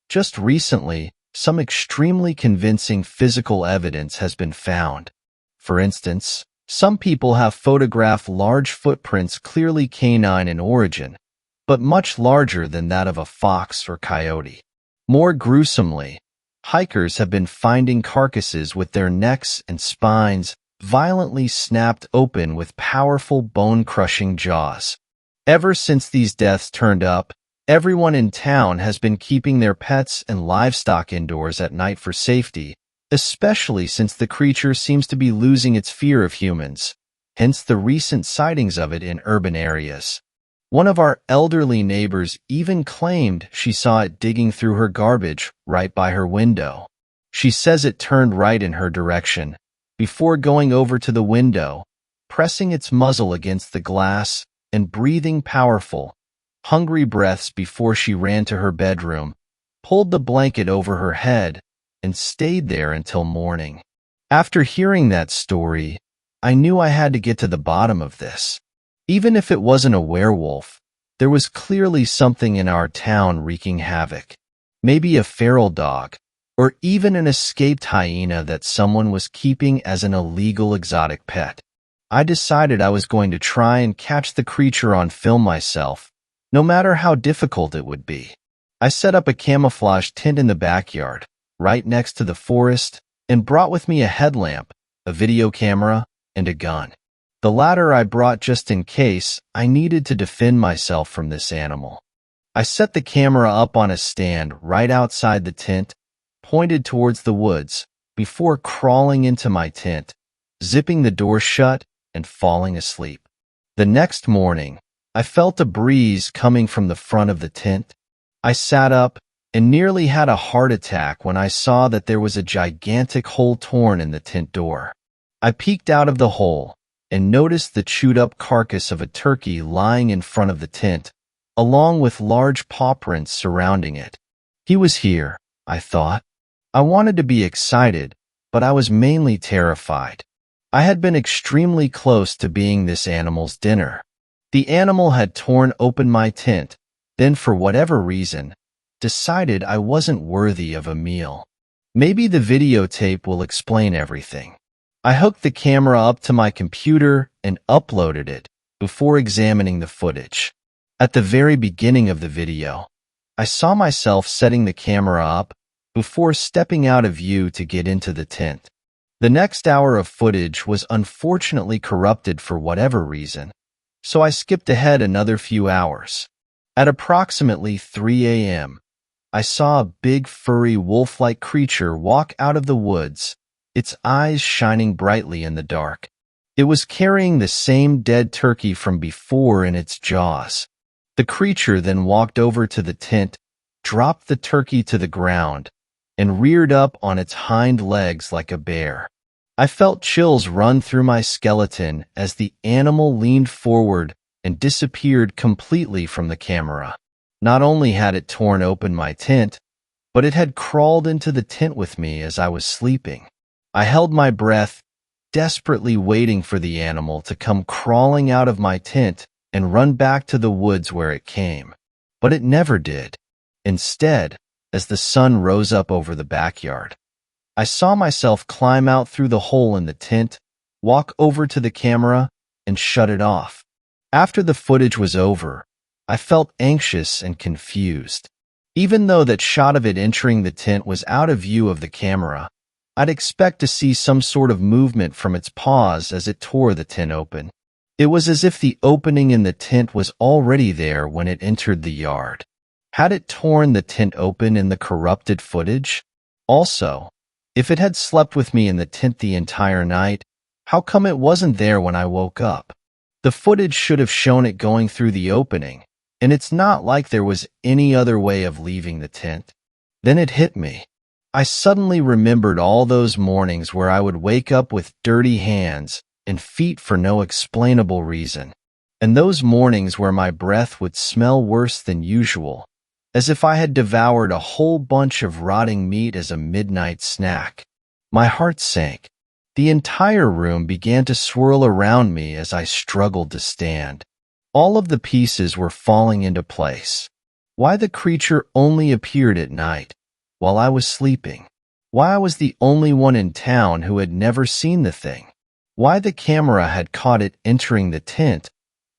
just recently, some extremely convincing physical evidence has been found. For instance, some people have photographed large footprints clearly canine in origin, but much larger than that of a fox or coyote. More gruesomely, hikers have been finding carcasses with their necks and spines violently snapped open with powerful bone-crushing jaws. Ever since these deaths turned up, everyone in town has been keeping their pets and livestock indoors at night for safety, especially since the creature seems to be losing its fear of humans, hence the recent sightings of it in urban areas. One of our elderly neighbors even claimed she saw it digging through her garbage right by her window. She says it turned right in her direction, before going over to the window, pressing its muzzle against the glass and breathing powerful, hungry breaths before she ran to her bedroom, pulled the blanket over her head, and stayed there until morning. After hearing that story, I knew I had to get to the bottom of this. Even if it wasn't a werewolf, there was clearly something in our town wreaking havoc. Maybe a feral dog, or even an escaped hyena that someone was keeping as an illegal exotic pet. I decided I was going to try and catch the creature on film myself, no matter how difficult it would be. I set up a camouflage tent in the backyard, right next to the forest, and brought with me a headlamp, a video camera, and a gun. The latter I brought just in case I needed to defend myself from this animal. I set the camera up on a stand right outside the tent, pointed towards the woods, before crawling into my tent, zipping the door shut, and falling asleep. The next morning, I felt a breeze coming from the front of the tent. I sat up and nearly had a heart attack when I saw that there was a gigantic hole torn in the tent door. I peeked out of the hole and noticed the chewed-up carcass of a turkey lying in front of the tent, along with large paw prints surrounding it. He was here, I thought. I wanted to be excited, but I was mainly terrified. I had been extremely close to being this animal's dinner. The animal had torn open my tent, then for whatever reason, decided I wasn't worthy of a meal. Maybe the videotape will explain everything. I hooked the camera up to my computer and uploaded it before examining the footage. At the very beginning of the video, I saw myself setting the camera up before stepping out of view to get into the tent. The next hour of footage was unfortunately corrupted for whatever reason, so I skipped ahead another few hours. At approximately 3 a.m., I saw a big furry wolf-like creature walk out of the woods, its eyes shining brightly in the dark. It was carrying the same dead turkey from before in its jaws. The creature then walked over to the tent, dropped the turkey to the ground, and reared up on its hind legs like a bear. I felt chills run through my skeleton as the animal leaned forward and disappeared completely from the camera. Not only had it torn open my tent, but it had crawled into the tent with me as I was sleeping. I held my breath, desperately waiting for the animal to come crawling out of my tent and run back to the woods where it came. But it never did. Instead, as the sun rose up over the backyard, I saw myself climb out through the hole in the tent, walk over to the camera, and shut it off. After the footage was over, I felt anxious and confused. Even though that shot of it entering the tent was out of view of the camera, I'd expect to see some sort of movement from its paws as it tore the tent open. It was as if the opening in the tent was already there when it entered the yard. Had it torn the tent open in the corrupted footage? Also, if it had slept with me in the tent the entire night, how come it wasn't there when I woke up? The footage should have shown it going through the opening, and it's not like there was any other way of leaving the tent. Then it hit me. I suddenly remembered all those mornings where I would wake up with dirty hands and feet for no explainable reason, and those mornings where my breath would smell worse than usual, as if I had devoured a whole bunch of rotting meat as a midnight snack. My heart sank. The entire room began to swirl around me as I struggled to stand. All of the pieces were falling into place. Why the creature only appeared at night, while I was sleeping? Why I was the only one in town who had never seen the thing? Why the camera had caught it entering the tent,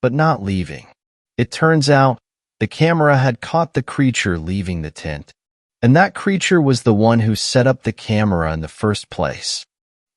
but not leaving? It turns out, the camera had caught the creature leaving the tent, and that creature was the one who set up the camera in the first place.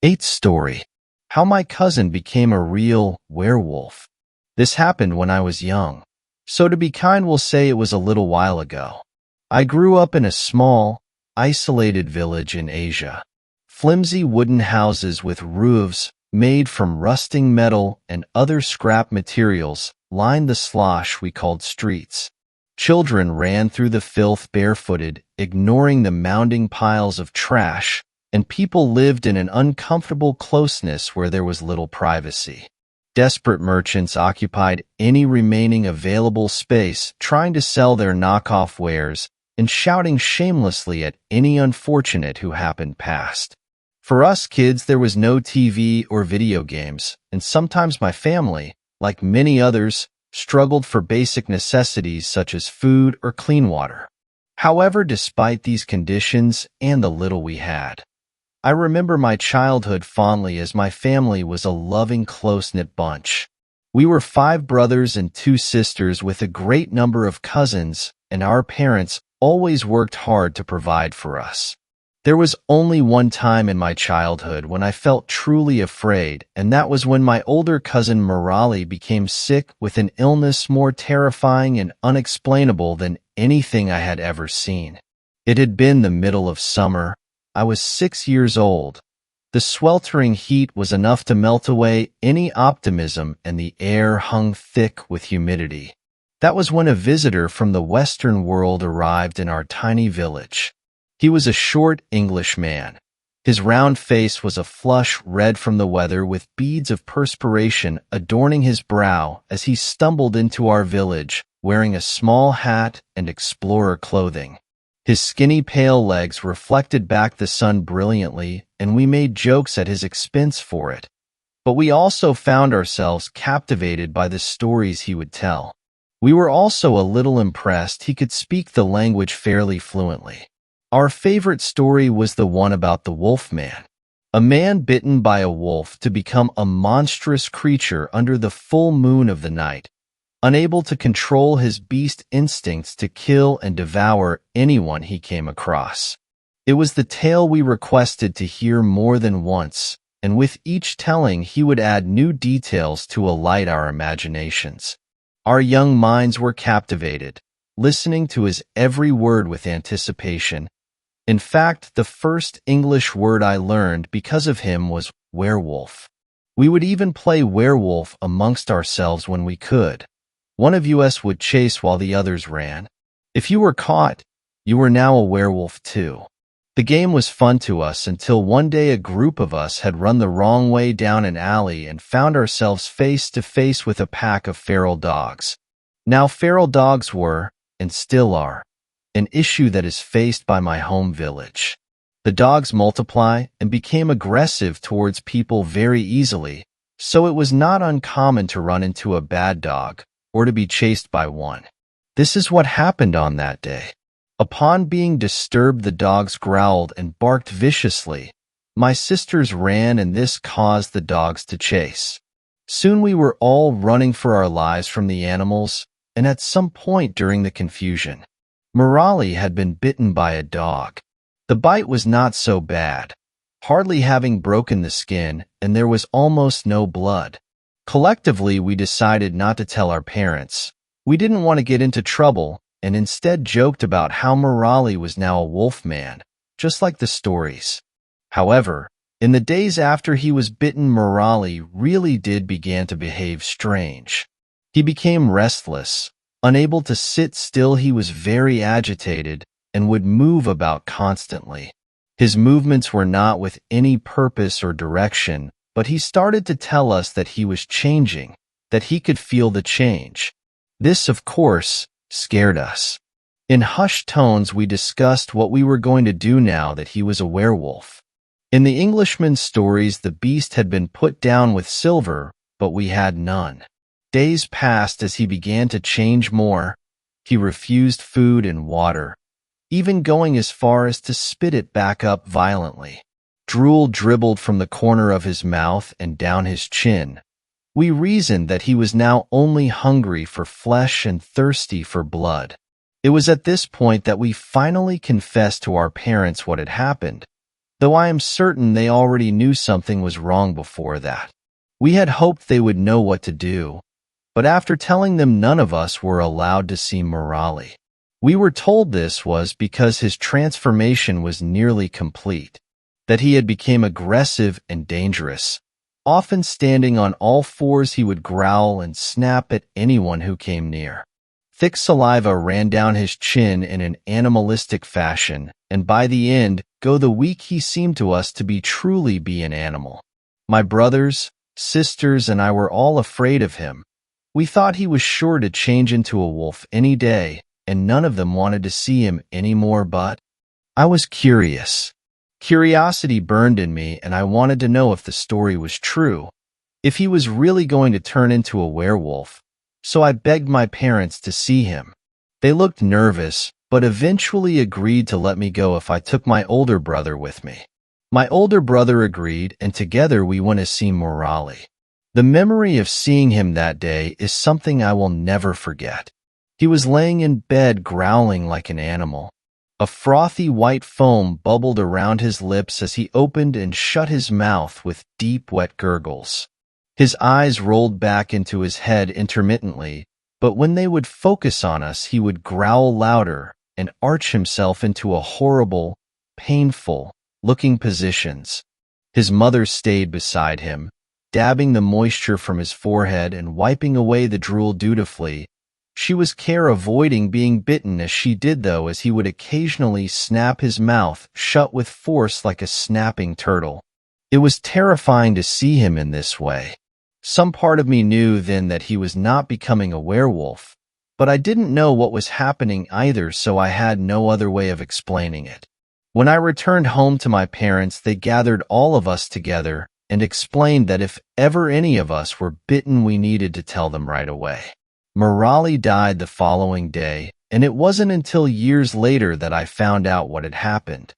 8th story: How my cousin became a real werewolf. This happened when I was young, so to be kind we'll say it was a little while ago. I grew up in a small, isolated village in Asia. Flimsy wooden houses with roofs made from rusting metal and other scrap materials lined the slosh we called streets. Children ran through the filth barefooted, ignoring the mounding piles of trash, and people lived in an uncomfortable closeness where there was little privacy. Desperate merchants occupied any remaining available space, trying to sell their knockoff wares and shouting shamelessly at any unfortunate who happened past. For us kids, there was no TV or video games, and sometimes my family, like many others, struggled for basic necessities such as food or clean water. However, despite these conditions and the little we had, I remember my childhood fondly as my family was a loving, close-knit bunch. We were 5 brothers and 2 sisters with a great number of cousins, and our parents always worked hard to provide for us. There was only one time in my childhood when I felt truly afraid, and that was when my older cousin Murali became sick with an illness more terrifying and unexplainable than anything I had ever seen. It had been the middle of summer. I was 6 years old. The sweltering heat was enough to melt away any optimism, and the air hung thick with humidity. That was when a visitor from the Western world arrived in our tiny village. He was a short English man. His round face was a flush red from the weather, with beads of perspiration adorning his brow as he stumbled into our village, wearing a small hat and explorer clothing. His skinny, pale legs reflected back the sun brilliantly, and we made jokes at his expense for it. But we also found ourselves captivated by the stories he would tell. We were also a little impressed he could speak the language fairly fluently. Our favorite story was the one about the Wolfman, a man bitten by a wolf to become a monstrous creature under the full moon of the night, unable to control his beast instincts to kill and devour anyone he came across. It was the tale we requested to hear more than once, and with each telling he would add new details to alight our imaginations. Our young minds were captivated, listening to his every word with anticipation, In fact, the first English word I learned because of him was werewolf. We would even play werewolf amongst ourselves when we could. One of us would chase while the others ran. If you were caught, you were now a werewolf too. The game was fun to us until one day a group of us had run the wrong way down an alley and found ourselves face to face with a pack of feral dogs. Now, feral dogs were, and still are, an issue that is faced by my home village. The dogs multiply and became aggressive towards people very easily, so it was not uncommon to run into a bad dog or to be chased by one. This is what happened on that day. Upon being disturbed, the dogs growled and barked viciously. My sisters ran, and this caused the dogs to chase. Soon we were all running for our lives from the animals, and at some point during the confusion, Morali had been bitten by a dog. The bite was not so bad, hardly having broken the skin, and there was almost no blood. Collectively, we decided not to tell our parents. We didn't want to get into trouble, and instead joked about how Morali was now a wolf man, just like the stories. However, in the days after he was bitten, Morali really did begin to behave strange. He became restless, unable to sit still. He was very agitated and would move about constantly. His movements were not with any purpose or direction, but he started to tell us that he was changing, that he could feel the change. This, of course, scared us. In hushed tones, we discussed what we were going to do now that he was a werewolf. In the Englishman's stories, the beast had been put down with silver, but we had none. Days passed as he began to change more. He refused food and water, even going as far as to spit it back up violently. Drool dribbled from the corner of his mouth and down his chin. We reasoned that he was now only hungry for flesh and thirsty for blood. It was at this point that we finally confessed to our parents what had happened, though I am certain they already knew something was wrong before that. We had hoped they would know what to do, but after telling them, none of us were allowed to see Morali. We were told this was because his transformation was nearly complete, that he had become aggressive and dangerous. Often standing on all fours, he would growl and snap at anyone who came near. Thick saliva ran down his chin in an animalistic fashion, and by the end, the week he seemed to us to truly be an animal. My brothers, sisters, and I were all afraid of him. We thought he was sure to change into a wolf any day, and none of them wanted to see him anymore, but I was curious. Curiosity burned in me, and I wanted to know if the story was true, if he was really going to turn into a werewolf. So I begged my parents to see him. They looked nervous, but eventually agreed to let me go if I took my older brother with me. My older brother agreed, and together we went to see Morali. The memory of seeing him that day is something I will never forget. He was laying in bed growling like an animal. A frothy white foam bubbled around his lips as he opened and shut his mouth with deep, wet gurgles. His eyes rolled back into his head intermittently, but when they would focus on us, he would growl louder and arch himself into a horrible, painful-looking positions. His mother stayed beside him, dabbing the moisture from his forehead and wiping away the drool dutifully. She was avoiding being bitten as she did, though, as he would occasionally snap his mouth shut with force like a snapping turtle. It was terrifying to see him in this way. Some part of me knew then that he was not becoming a werewolf, but I didn't know what was happening either, so I had no other way of explaining it. When I returned home to my parents, they gathered all of us together and explained that if ever any of us were bitten, we needed to tell them right away. Morali died the following day, and it wasn't until years later that I found out what had happened.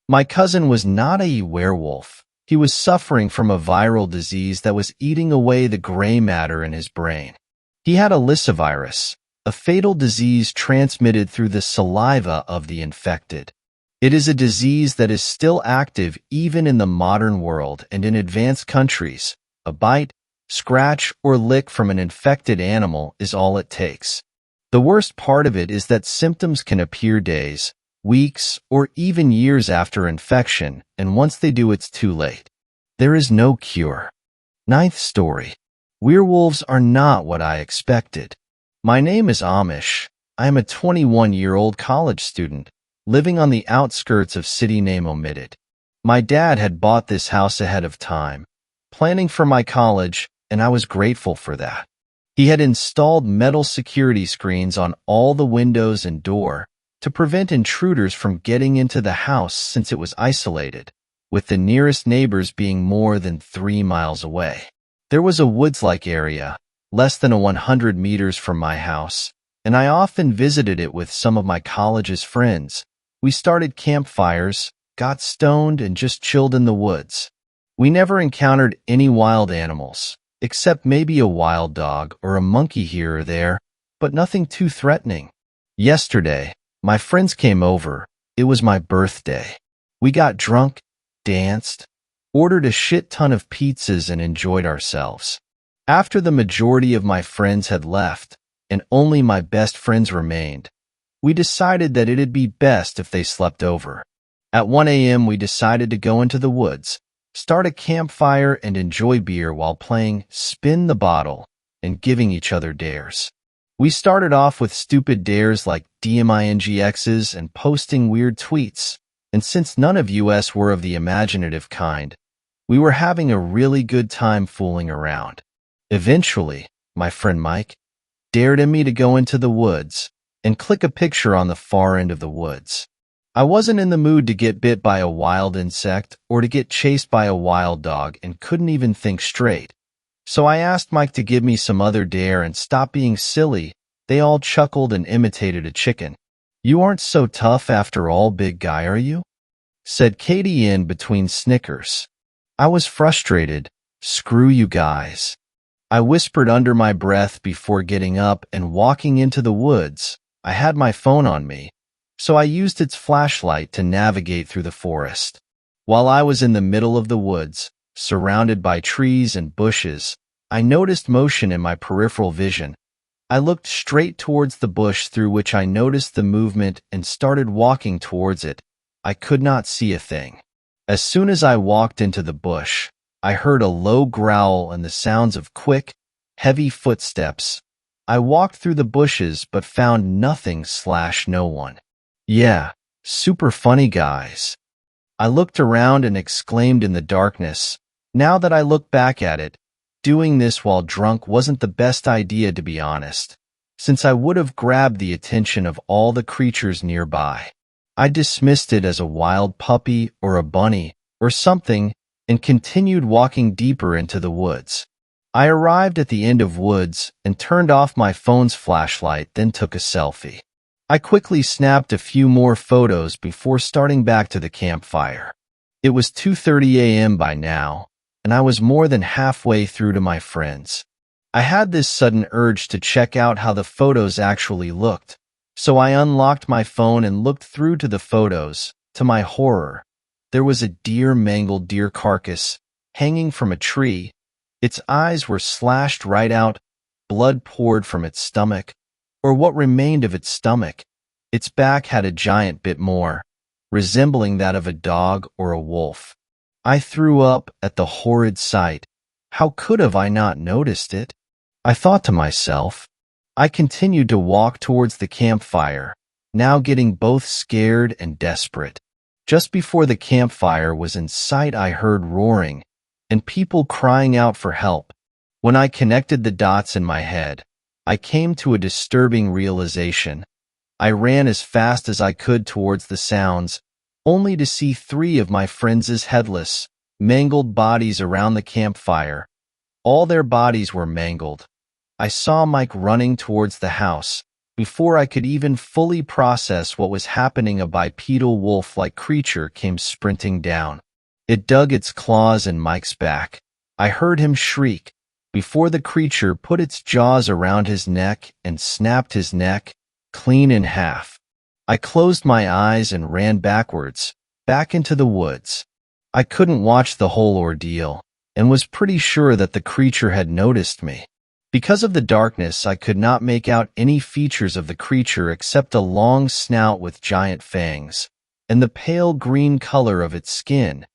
My cousin was not a werewolf. He was suffering from a viral disease that was eating away the gray matter in his brain. He had a lysovirus, a fatal disease transmitted through the saliva of the infected. It is a disease that is still active even in the modern world, and in advanced countries, a bite, scratch, or lick from an infected animal is all it takes. The worst part of it is that symptoms can appear days, weeks, or even years after infection, and once they do, it's too late. There is no cure. Ninth story. Werewolves are not what I expected. My name is Amish. I am a 21-year-old college student, living on the outskirts of city name omitted. My dad had bought this house ahead of time, planning for my college, and I was grateful for that. He had installed metal security screens on all the windows and door to prevent intruders from getting into the house since it was isolated, with the nearest neighbors being more than 3 miles away. There was a woods-like area, less than 100 meters from my house, and I often visited it with some of my college's friends. We started campfires, got stoned, and just chilled in the woods. We never encountered any wild animals, except maybe a wild dog or a monkey here or there, but nothing too threatening. Yesterday, my friends came over. It was my birthday. We got drunk, danced, ordered a shit ton of pizzas, and enjoyed ourselves. After the majority of my friends had left, and only my best friends remained, we decided that it'd be best if they slept over. At 1 a.m., we decided to go into the woods, start a campfire, and enjoy beer while playing Spin the Bottle and giving each other dares. We started off with stupid dares like DMINGXs and posting weird tweets, and since none of us were of the imaginative kind, we were having a really good time fooling around. Eventually, my friend Mike dared me to go into the woods and click a picture on the far end of the woods. I wasn't in the mood to get bit by a wild insect or to get chased by a wild dog and couldn't even think straight. So I asked Mike to give me some other dare and stop being silly. They all chuckled and imitated a chicken. "You aren't so tough after all, big guy, are you?" said Katie in between snickers. I was frustrated. "Screw you guys," I whispered under my breath before getting up and walking into the woods. I had my phone on me, so I used its flashlight to navigate through the forest. While I was in the middle of the woods, surrounded by trees and bushes, I noticed motion in my peripheral vision. I looked straight towards the bush through which I noticed the movement and started walking towards it. I could not see a thing. As soon as I walked into the bush, I heard a low growl and the sounds of quick, heavy footsteps. I walked through the bushes but found nothing/no one. "Yeah, super funny, guys." I looked around and exclaimed in the darkness. Now that I look back at it, doing this while drunk wasn't the best idea, to be honest, since I would have grabbed the attention of all the creatures nearby. I dismissed it as a wild puppy or a bunny or something and continued walking deeper into the woods. I arrived at the end of woods and turned off my phone's flashlight, then took a selfie. I quickly snapped a few more photos before starting back to the campfire. It was 2:30 a.m. by now, and I was more than halfway through to my friends. I had this sudden urge to check out how the photos actually looked, so I unlocked my phone and looked through to the photos. To my horror, there was a mangled deer carcass hanging from a tree. Its eyes were slashed right out, blood poured from its stomach, or what remained of its stomach. Its back had a giant bit more, resembling that of a dog or a wolf. I threw up at the horrid sight. How could have I not noticed it? I thought to myself. I continued to walk towards the campfire, now getting both scared and desperate. Just before the campfire was in sight, I heard roaring and people crying out for help. When I connected the dots in my head, I came to a disturbing realization. I ran as fast as I could towards the sounds, only to see 3 of my friends' headless, mangled bodies around the campfire. All their bodies were mangled. I saw Mike running towards the house. Before I could even fully process what was happening, a bipedal wolf-like creature came sprinting down. It dug its claws in Mike's back. I heard him shriek before the creature put its jaws around his neck and snapped his neck clean in half. I closed my eyes and ran backwards, back into the woods. I couldn't watch the whole ordeal and was pretty sure that the creature had noticed me. Because of the darkness, I could not make out any features of the creature except a long snout with giant fangs, and the pale green color of its skin.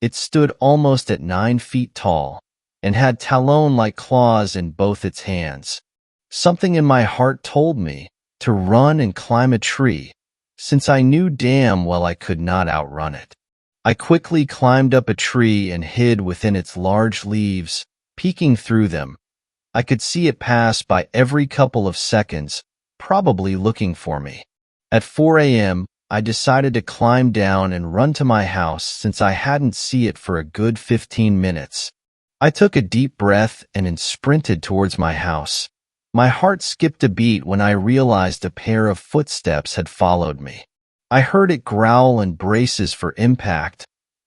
It stood almost at 9 feet tall, and had talon-like claws in both its hands. Something in my heart told me to run and climb a tree, since I knew damn well I could not outrun it. I quickly climbed up a tree and hid within its large leaves, peeking through them. I could see it pass by every couple of seconds, probably looking for me. At 4 a.m., I decided to climb down and run to my house since I hadn't seen it for a good 15 minutes. I took a deep breath and sprinted towards my house. My heart skipped a beat when I realized a pair of footsteps had followed me. I heard it growl and braces for impact.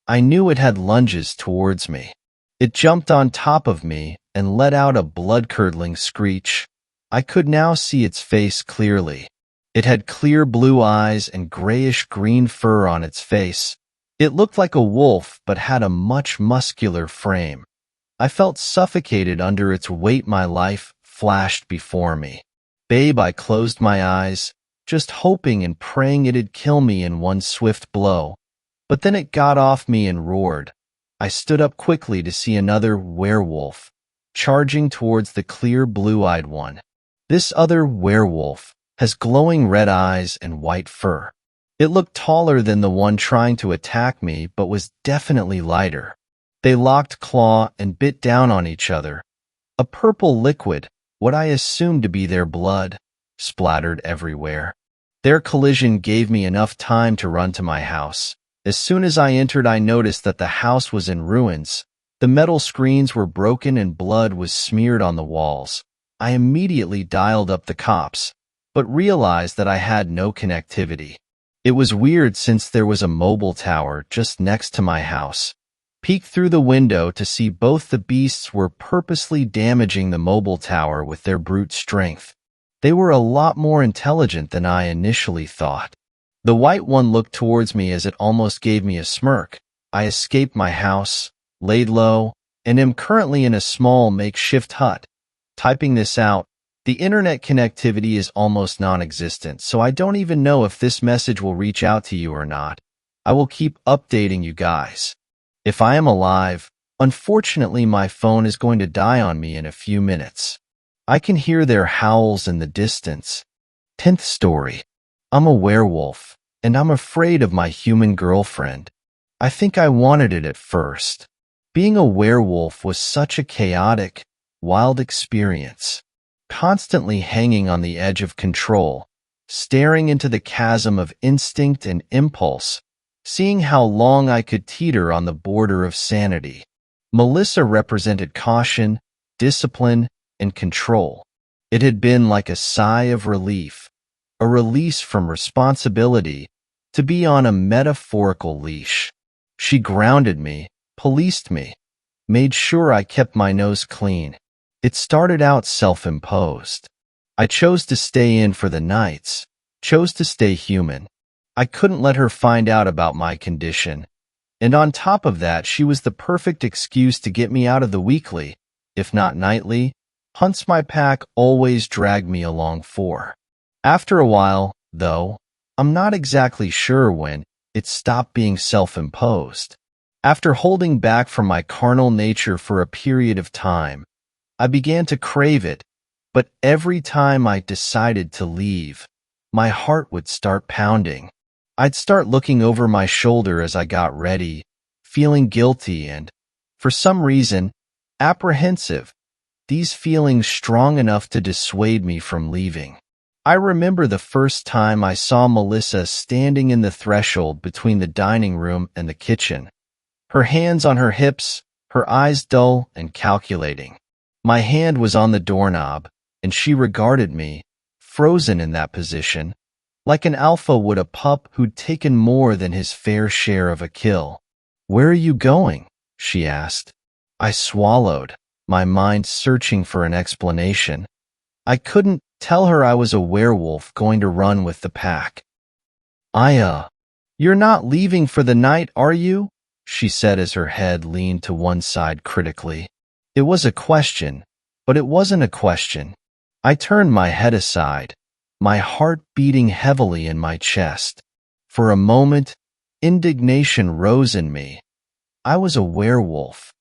I knew it had lunges towards me. It jumped on top of me and let out a blood-curdling screech. I could now see its face clearly. It had clear blue eyes and grayish-green fur on its face. It looked like a wolf but had a much muscular frame. I felt suffocated under its weight. My life flashed before me. Babe, I closed my eyes, just hoping and praying it'd kill me in one swift blow. But then it got off me and roared. I stood up quickly to see another werewolf, charging towards the clear blue-eyed one. This other werewolf has glowing red eyes and white fur. It looked taller than the one trying to attack me, but was definitely lighter. They locked claw and bit down on each other. A purple liquid, what I assumed to be their blood, splattered everywhere. Their collision gave me enough time to run to my house. As soon as I entered, I noticed that the house was in ruins. The metal screens were broken and blood was smeared on the walls. I immediately dialed up the cops, but realized that I had no connectivity. It was weird since there was a mobile tower just next to my house. Peeked through the window to see both the beasts were purposely damaging the mobile tower with their brute strength. They were a lot more intelligent than I initially thought. The white one looked towards me as it almost gave me a smirk. I escaped my house, laid low, and am currently in a small makeshift hut. Typing this out, the internet connectivity is almost non-existent, so I don't even know if this message will reach out to you or not. I will keep updating you guys. If I am alive, unfortunately my phone is going to die on me in a few minutes. I can hear their howls in the distance. 10th story. I'm a werewolf, and I'm afraid of my human girlfriend. I think I wanted it at first. Being a werewolf was such a chaotic, wild experience. Constantly hanging on the edge of control, staring into the chasm of instinct and impulse, seeing how long I could teeter on the border of sanity. Melissa represented caution, discipline, and control. It had been like a sigh of relief, a release from responsibility, to be on a metaphorical leash. She grounded me, policed me, made sure I kept my nose clean. It started out self-imposed. I chose to stay in for the nights, chose to stay human. I couldn't let her find out about my condition. And on top of that, she was the perfect excuse to get me out of the weekly, if not nightly, hunts my pack always dragged me along for. After a while, though, I'm not exactly sure when, it stopped being self-imposed. After holding back from my carnal nature for a period of time, I began to crave it, but every time I decided to leave, my heart would start pounding. I'd start looking over my shoulder as I got ready, feeling guilty and, for some reason, apprehensive, these feelings strong enough to dissuade me from leaving. I remember the first time I saw Melissa standing in the threshold between the dining room and the kitchen, her hands on her hips, her eyes dull and calculating. My hand was on the doorknob, and she regarded me, frozen in that position, like an alpha would a pup who'd taken more than his fair share of a kill. "Where are you going?" she asked. I swallowed, my mind searching for an explanation. I couldn't tell her I was a werewolf going to run with the pack. You're not leaving for the night, are you?" she said as her head leaned to one side critically. It was a question, But it wasn't a question. I turned my head aside, my heart beating heavily in my chest. For a moment, indignation rose in me. I was a werewolf,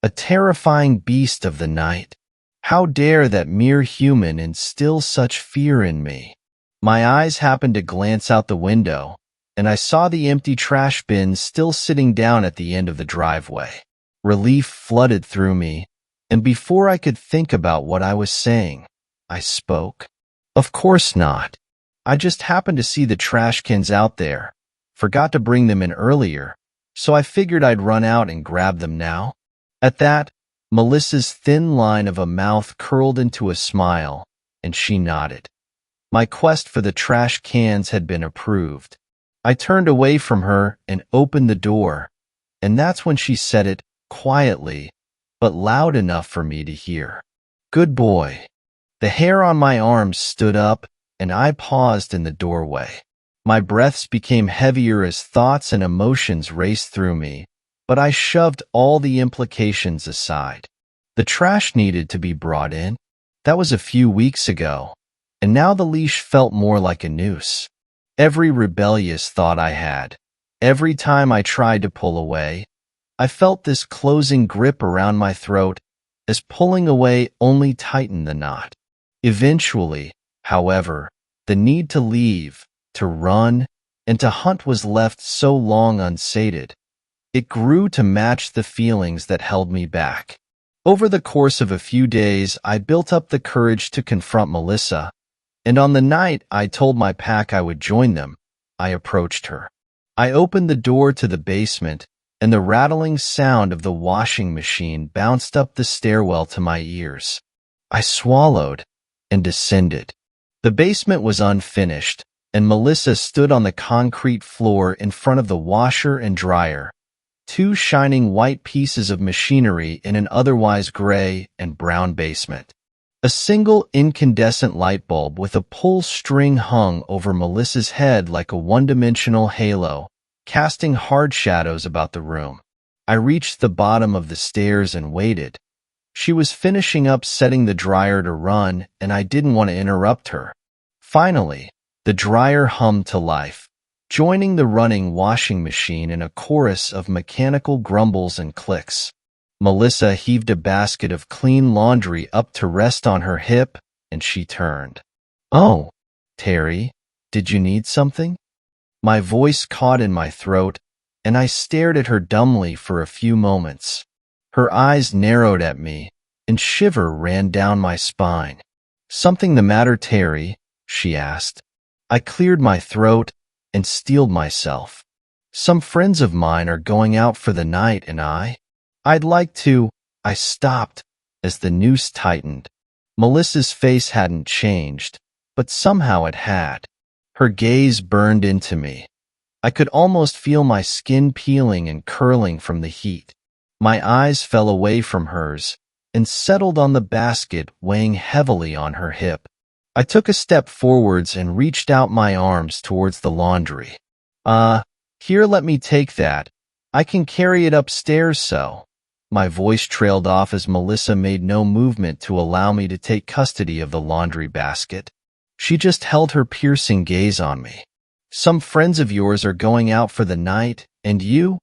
a terrifying beast of the night. How dare that mere human instill such fear in me? My eyes happened to glance out the window, and I saw the empty trash bin still sitting down at the end of the driveway. Relief flooded through me, and before I could think about what I was saying, I spoke. Of course not. I just happened to see the trash cans out there, forgot to bring them in earlier, so I figured I'd run out and grab them now. At that, Melissa's thin line of a mouth curled into a smile, and she nodded. My quest for the trash cans had been approved. I turned away from her and opened the door, and that's when she said it, quietly, but loud enough for me to hear. Good boy. The hair on my arms stood up, and I paused in the doorway. My breaths became heavier as thoughts and emotions raced through me, but I shoved all the implications aside. The trash needed to be brought in. That was a few weeks ago, and now the leash felt more like a noose. Every rebellious thought I had, every time I tried to pull away, I felt this closing grip around my throat, as pulling away only tightened the knot. Eventually, however, the need to leave, to run, and to hunt was left so long unsated. It grew to match the feelings that held me back. Over the course of a few days, I built up the courage to confront Melissa, and on the night I told my pack I would join them, I approached her. I opened the door to the basement, and the rattling sound of the washing machine bounced up the stairwell to my ears. I swallowed and descended. The basement was unfinished, and Melissa stood on the concrete floor in front of the washer and dryer, two shining white pieces of machinery in an otherwise gray and brown basement. A single incandescent light bulb with a pull string hung over Melissa's head like a one-dimensional halo, casting hard shadows about the room. I reached the bottom of the stairs and waited. She was finishing up setting the dryer to run, and I didn't want to interrupt her. Finally, the dryer hummed to life, joining the running washing machine in a chorus of mechanical grumbles and clicks. Melissa heaved a basket of clean laundry up to rest on her hip, and she turned. "Oh, Terry, did you need something?" My voice caught in my throat, and I stared at her dumbly for a few moments. Her eyes narrowed at me, and shiver ran down my spine. "Something the matter, Terry?" she asked. I cleared my throat and steeled myself. "Some friends of mine are going out for the night, and I'd like to—" I stopped as the noose tightened. Melissa's face hadn't changed, but somehow it had. Her gaze burned into me. I could almost feel my skin peeling and curling from the heat. My eyes fell away from hers and settled on the basket weighing heavily on her hip. I took a step forwards and reached out my arms towards the laundry. Here, let me take that. I can carry it upstairs so." My voice trailed off as Melissa made no movement to allow me to take custody of the laundry basket. She just held her piercing gaze on me. "Some friends of yours are going out for the night, and you'd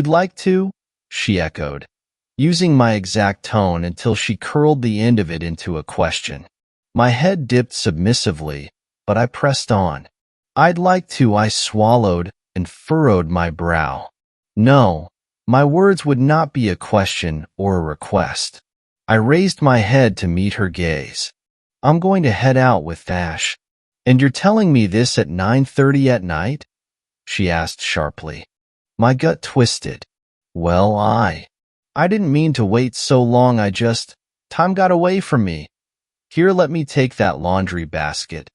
like to?" she echoed, using my exact tone until she curled the end of it into a question. My head dipped submissively, but I pressed on. "I'd like to," I swallowed and furrowed my brow. No, my words would not be a question or a request. I raised my head to meet her gaze. "I'm going to head out with Ash." "And you're telling me this at 9:30 at night?" she asked sharply. My gut twisted. Well, I didn't mean to wait so long. Time got away from me. "Here, let me take that laundry basket.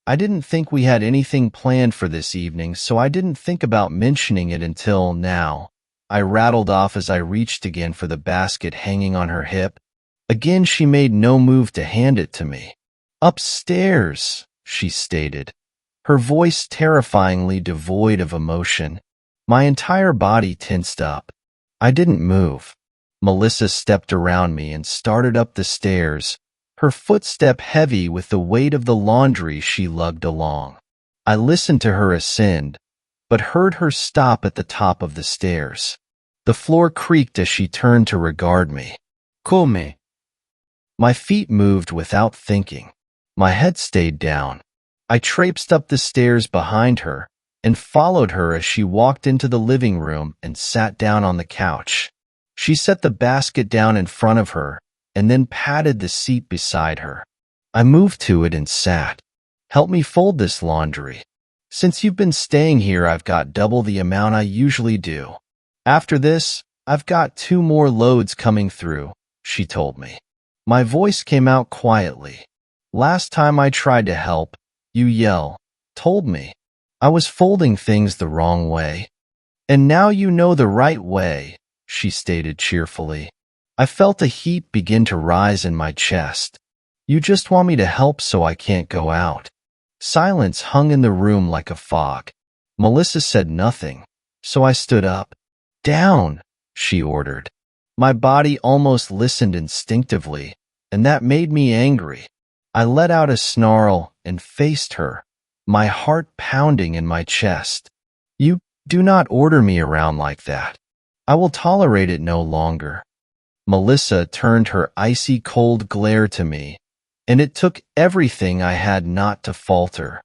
I didn't think we had anything planned for this evening, so I didn't think about mentioning it until now," I rattled off as I reached again for the basket hanging on her hip. Again, she made no move to hand it to me. "Upstairs," she stated, her voice terrifyingly devoid of emotion. My entire body tensed up. I didn't move. Melissa stepped around me and started up the stairs, her footstep heavy with the weight of the laundry she lugged along. I listened to her ascend, but heard her stop at the top of the stairs. The floor creaked as she turned to regard me. Come? My feet moved without thinking. My head stayed down. I traipsed up the stairs behind her and followed her as she walked into the living room and sat down on the couch. She set the basket down in front of her and then patted the seat beside her. I moved to it and sat. Help me fold this laundry. Since you've been staying here, I've got double the amount I usually do. After this, I've got 2 more loads coming through, she told me. My voice came out quietly. Last time I tried to help, you told me. I was folding things the wrong way. And now you know the right way, she stated cheerfully. I felt a heat begin to rise in my chest. You just want me to help so I can't go out. Silence hung in the room like a fog. Melissa said nothing, so I stood up. Down, she ordered. My body almost listened instinctively, and that made me angry. I let out a snarl and faced her, my heart pounding in my chest. You do not order me around like that. I will tolerate it no longer. Melissa turned her icy cold glare to me, and it took everything I had not to falter.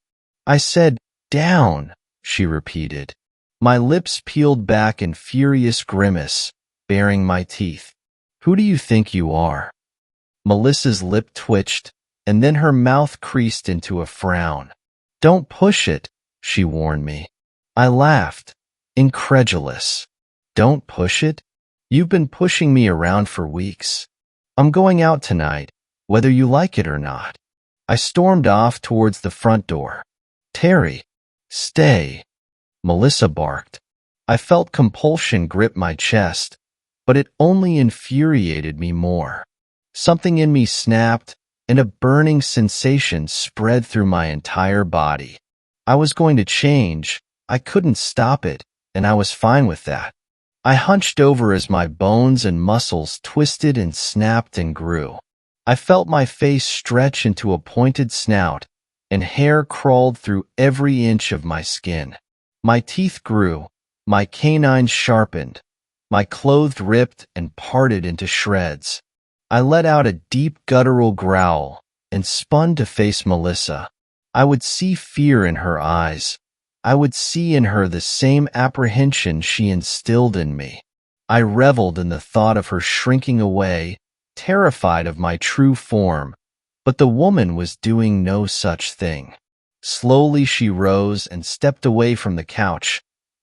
I said, down, she repeated. My lips peeled back in furious grimace, baring my teeth. Who do you think you are? Melissa's lip twitched, and then her mouth creased into a frown. Don't push it, she warned me. I laughed, incredulous. Don't push it? You've been pushing me around for weeks. I'm going out tonight, whether you like it or not. I stormed off towards the front door. Terry, stay, Melissa barked. I felt compulsion grip my chest, but it only infuriated me more. Something in me snapped, and a burning sensation spread through my entire body. I was going to change. I couldn't stop it, and I was fine with that. I hunched over as my bones and muscles twisted and snapped and grew. I felt my face stretch into a pointed snout, and hair crawled through every inch of my skin. My teeth grew, my canines sharpened, my clothes ripped and parted into shreds. I let out a deep guttural growl and spun to face Melissa. I would see fear in her eyes. I would see in her the same apprehension she instilled in me. I reveled in the thought of her shrinking away, terrified of my true form, but the woman was doing no such thing. Slowly she rose and stepped away from the couch,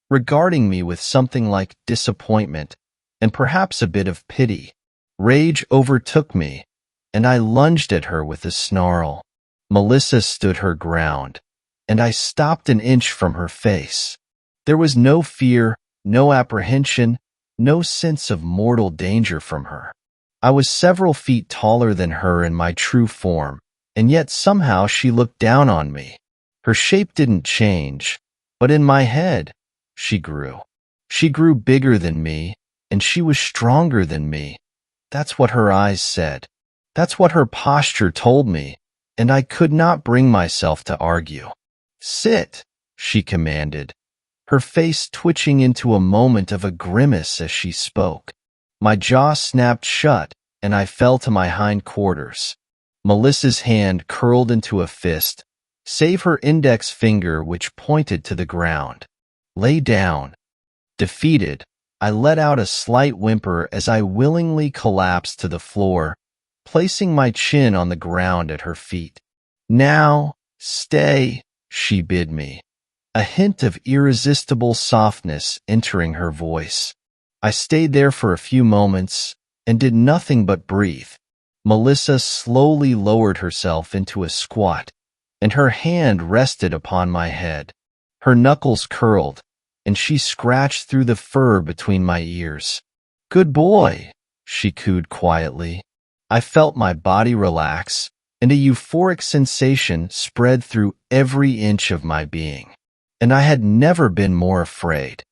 regarding me with something like disappointment and perhaps a bit of pity. Rage overtook me, and I lunged at her with a snarl. Melissa stood her ground, and I stopped an inch from her face. There was no fear, no apprehension, no sense of mortal danger from her. I was several feet taller than her in my true form, and yet somehow she looked down on me. Her shape didn't change, but in my head, she grew. She grew bigger than me, and she was stronger than me. That's what her eyes said. That's what her posture told me, and I could not bring myself to argue. Sit, she commanded, her face twitching into a moment of a grimace as she spoke. My jaw snapped shut, and I fell to my hindquarters. Melissa's hand curled into a fist, save her index finger which pointed to the ground. Lay down. Defeated, I let out a slight whimper as I willingly collapsed to the floor, placing my chin on the ground at her feet. Now, stay, she bid me, a hint of irresistible softness entering her voice. I stayed there for a few moments and did nothing but breathe. Melissa slowly lowered herself into a squat, and her hand rested upon my head. Her knuckles curled, and she scratched through the fur between my ears. Good boy, she cooed quietly. I felt my body relax, and a euphoric sensation spread through every inch of my being. And I had never been more afraid.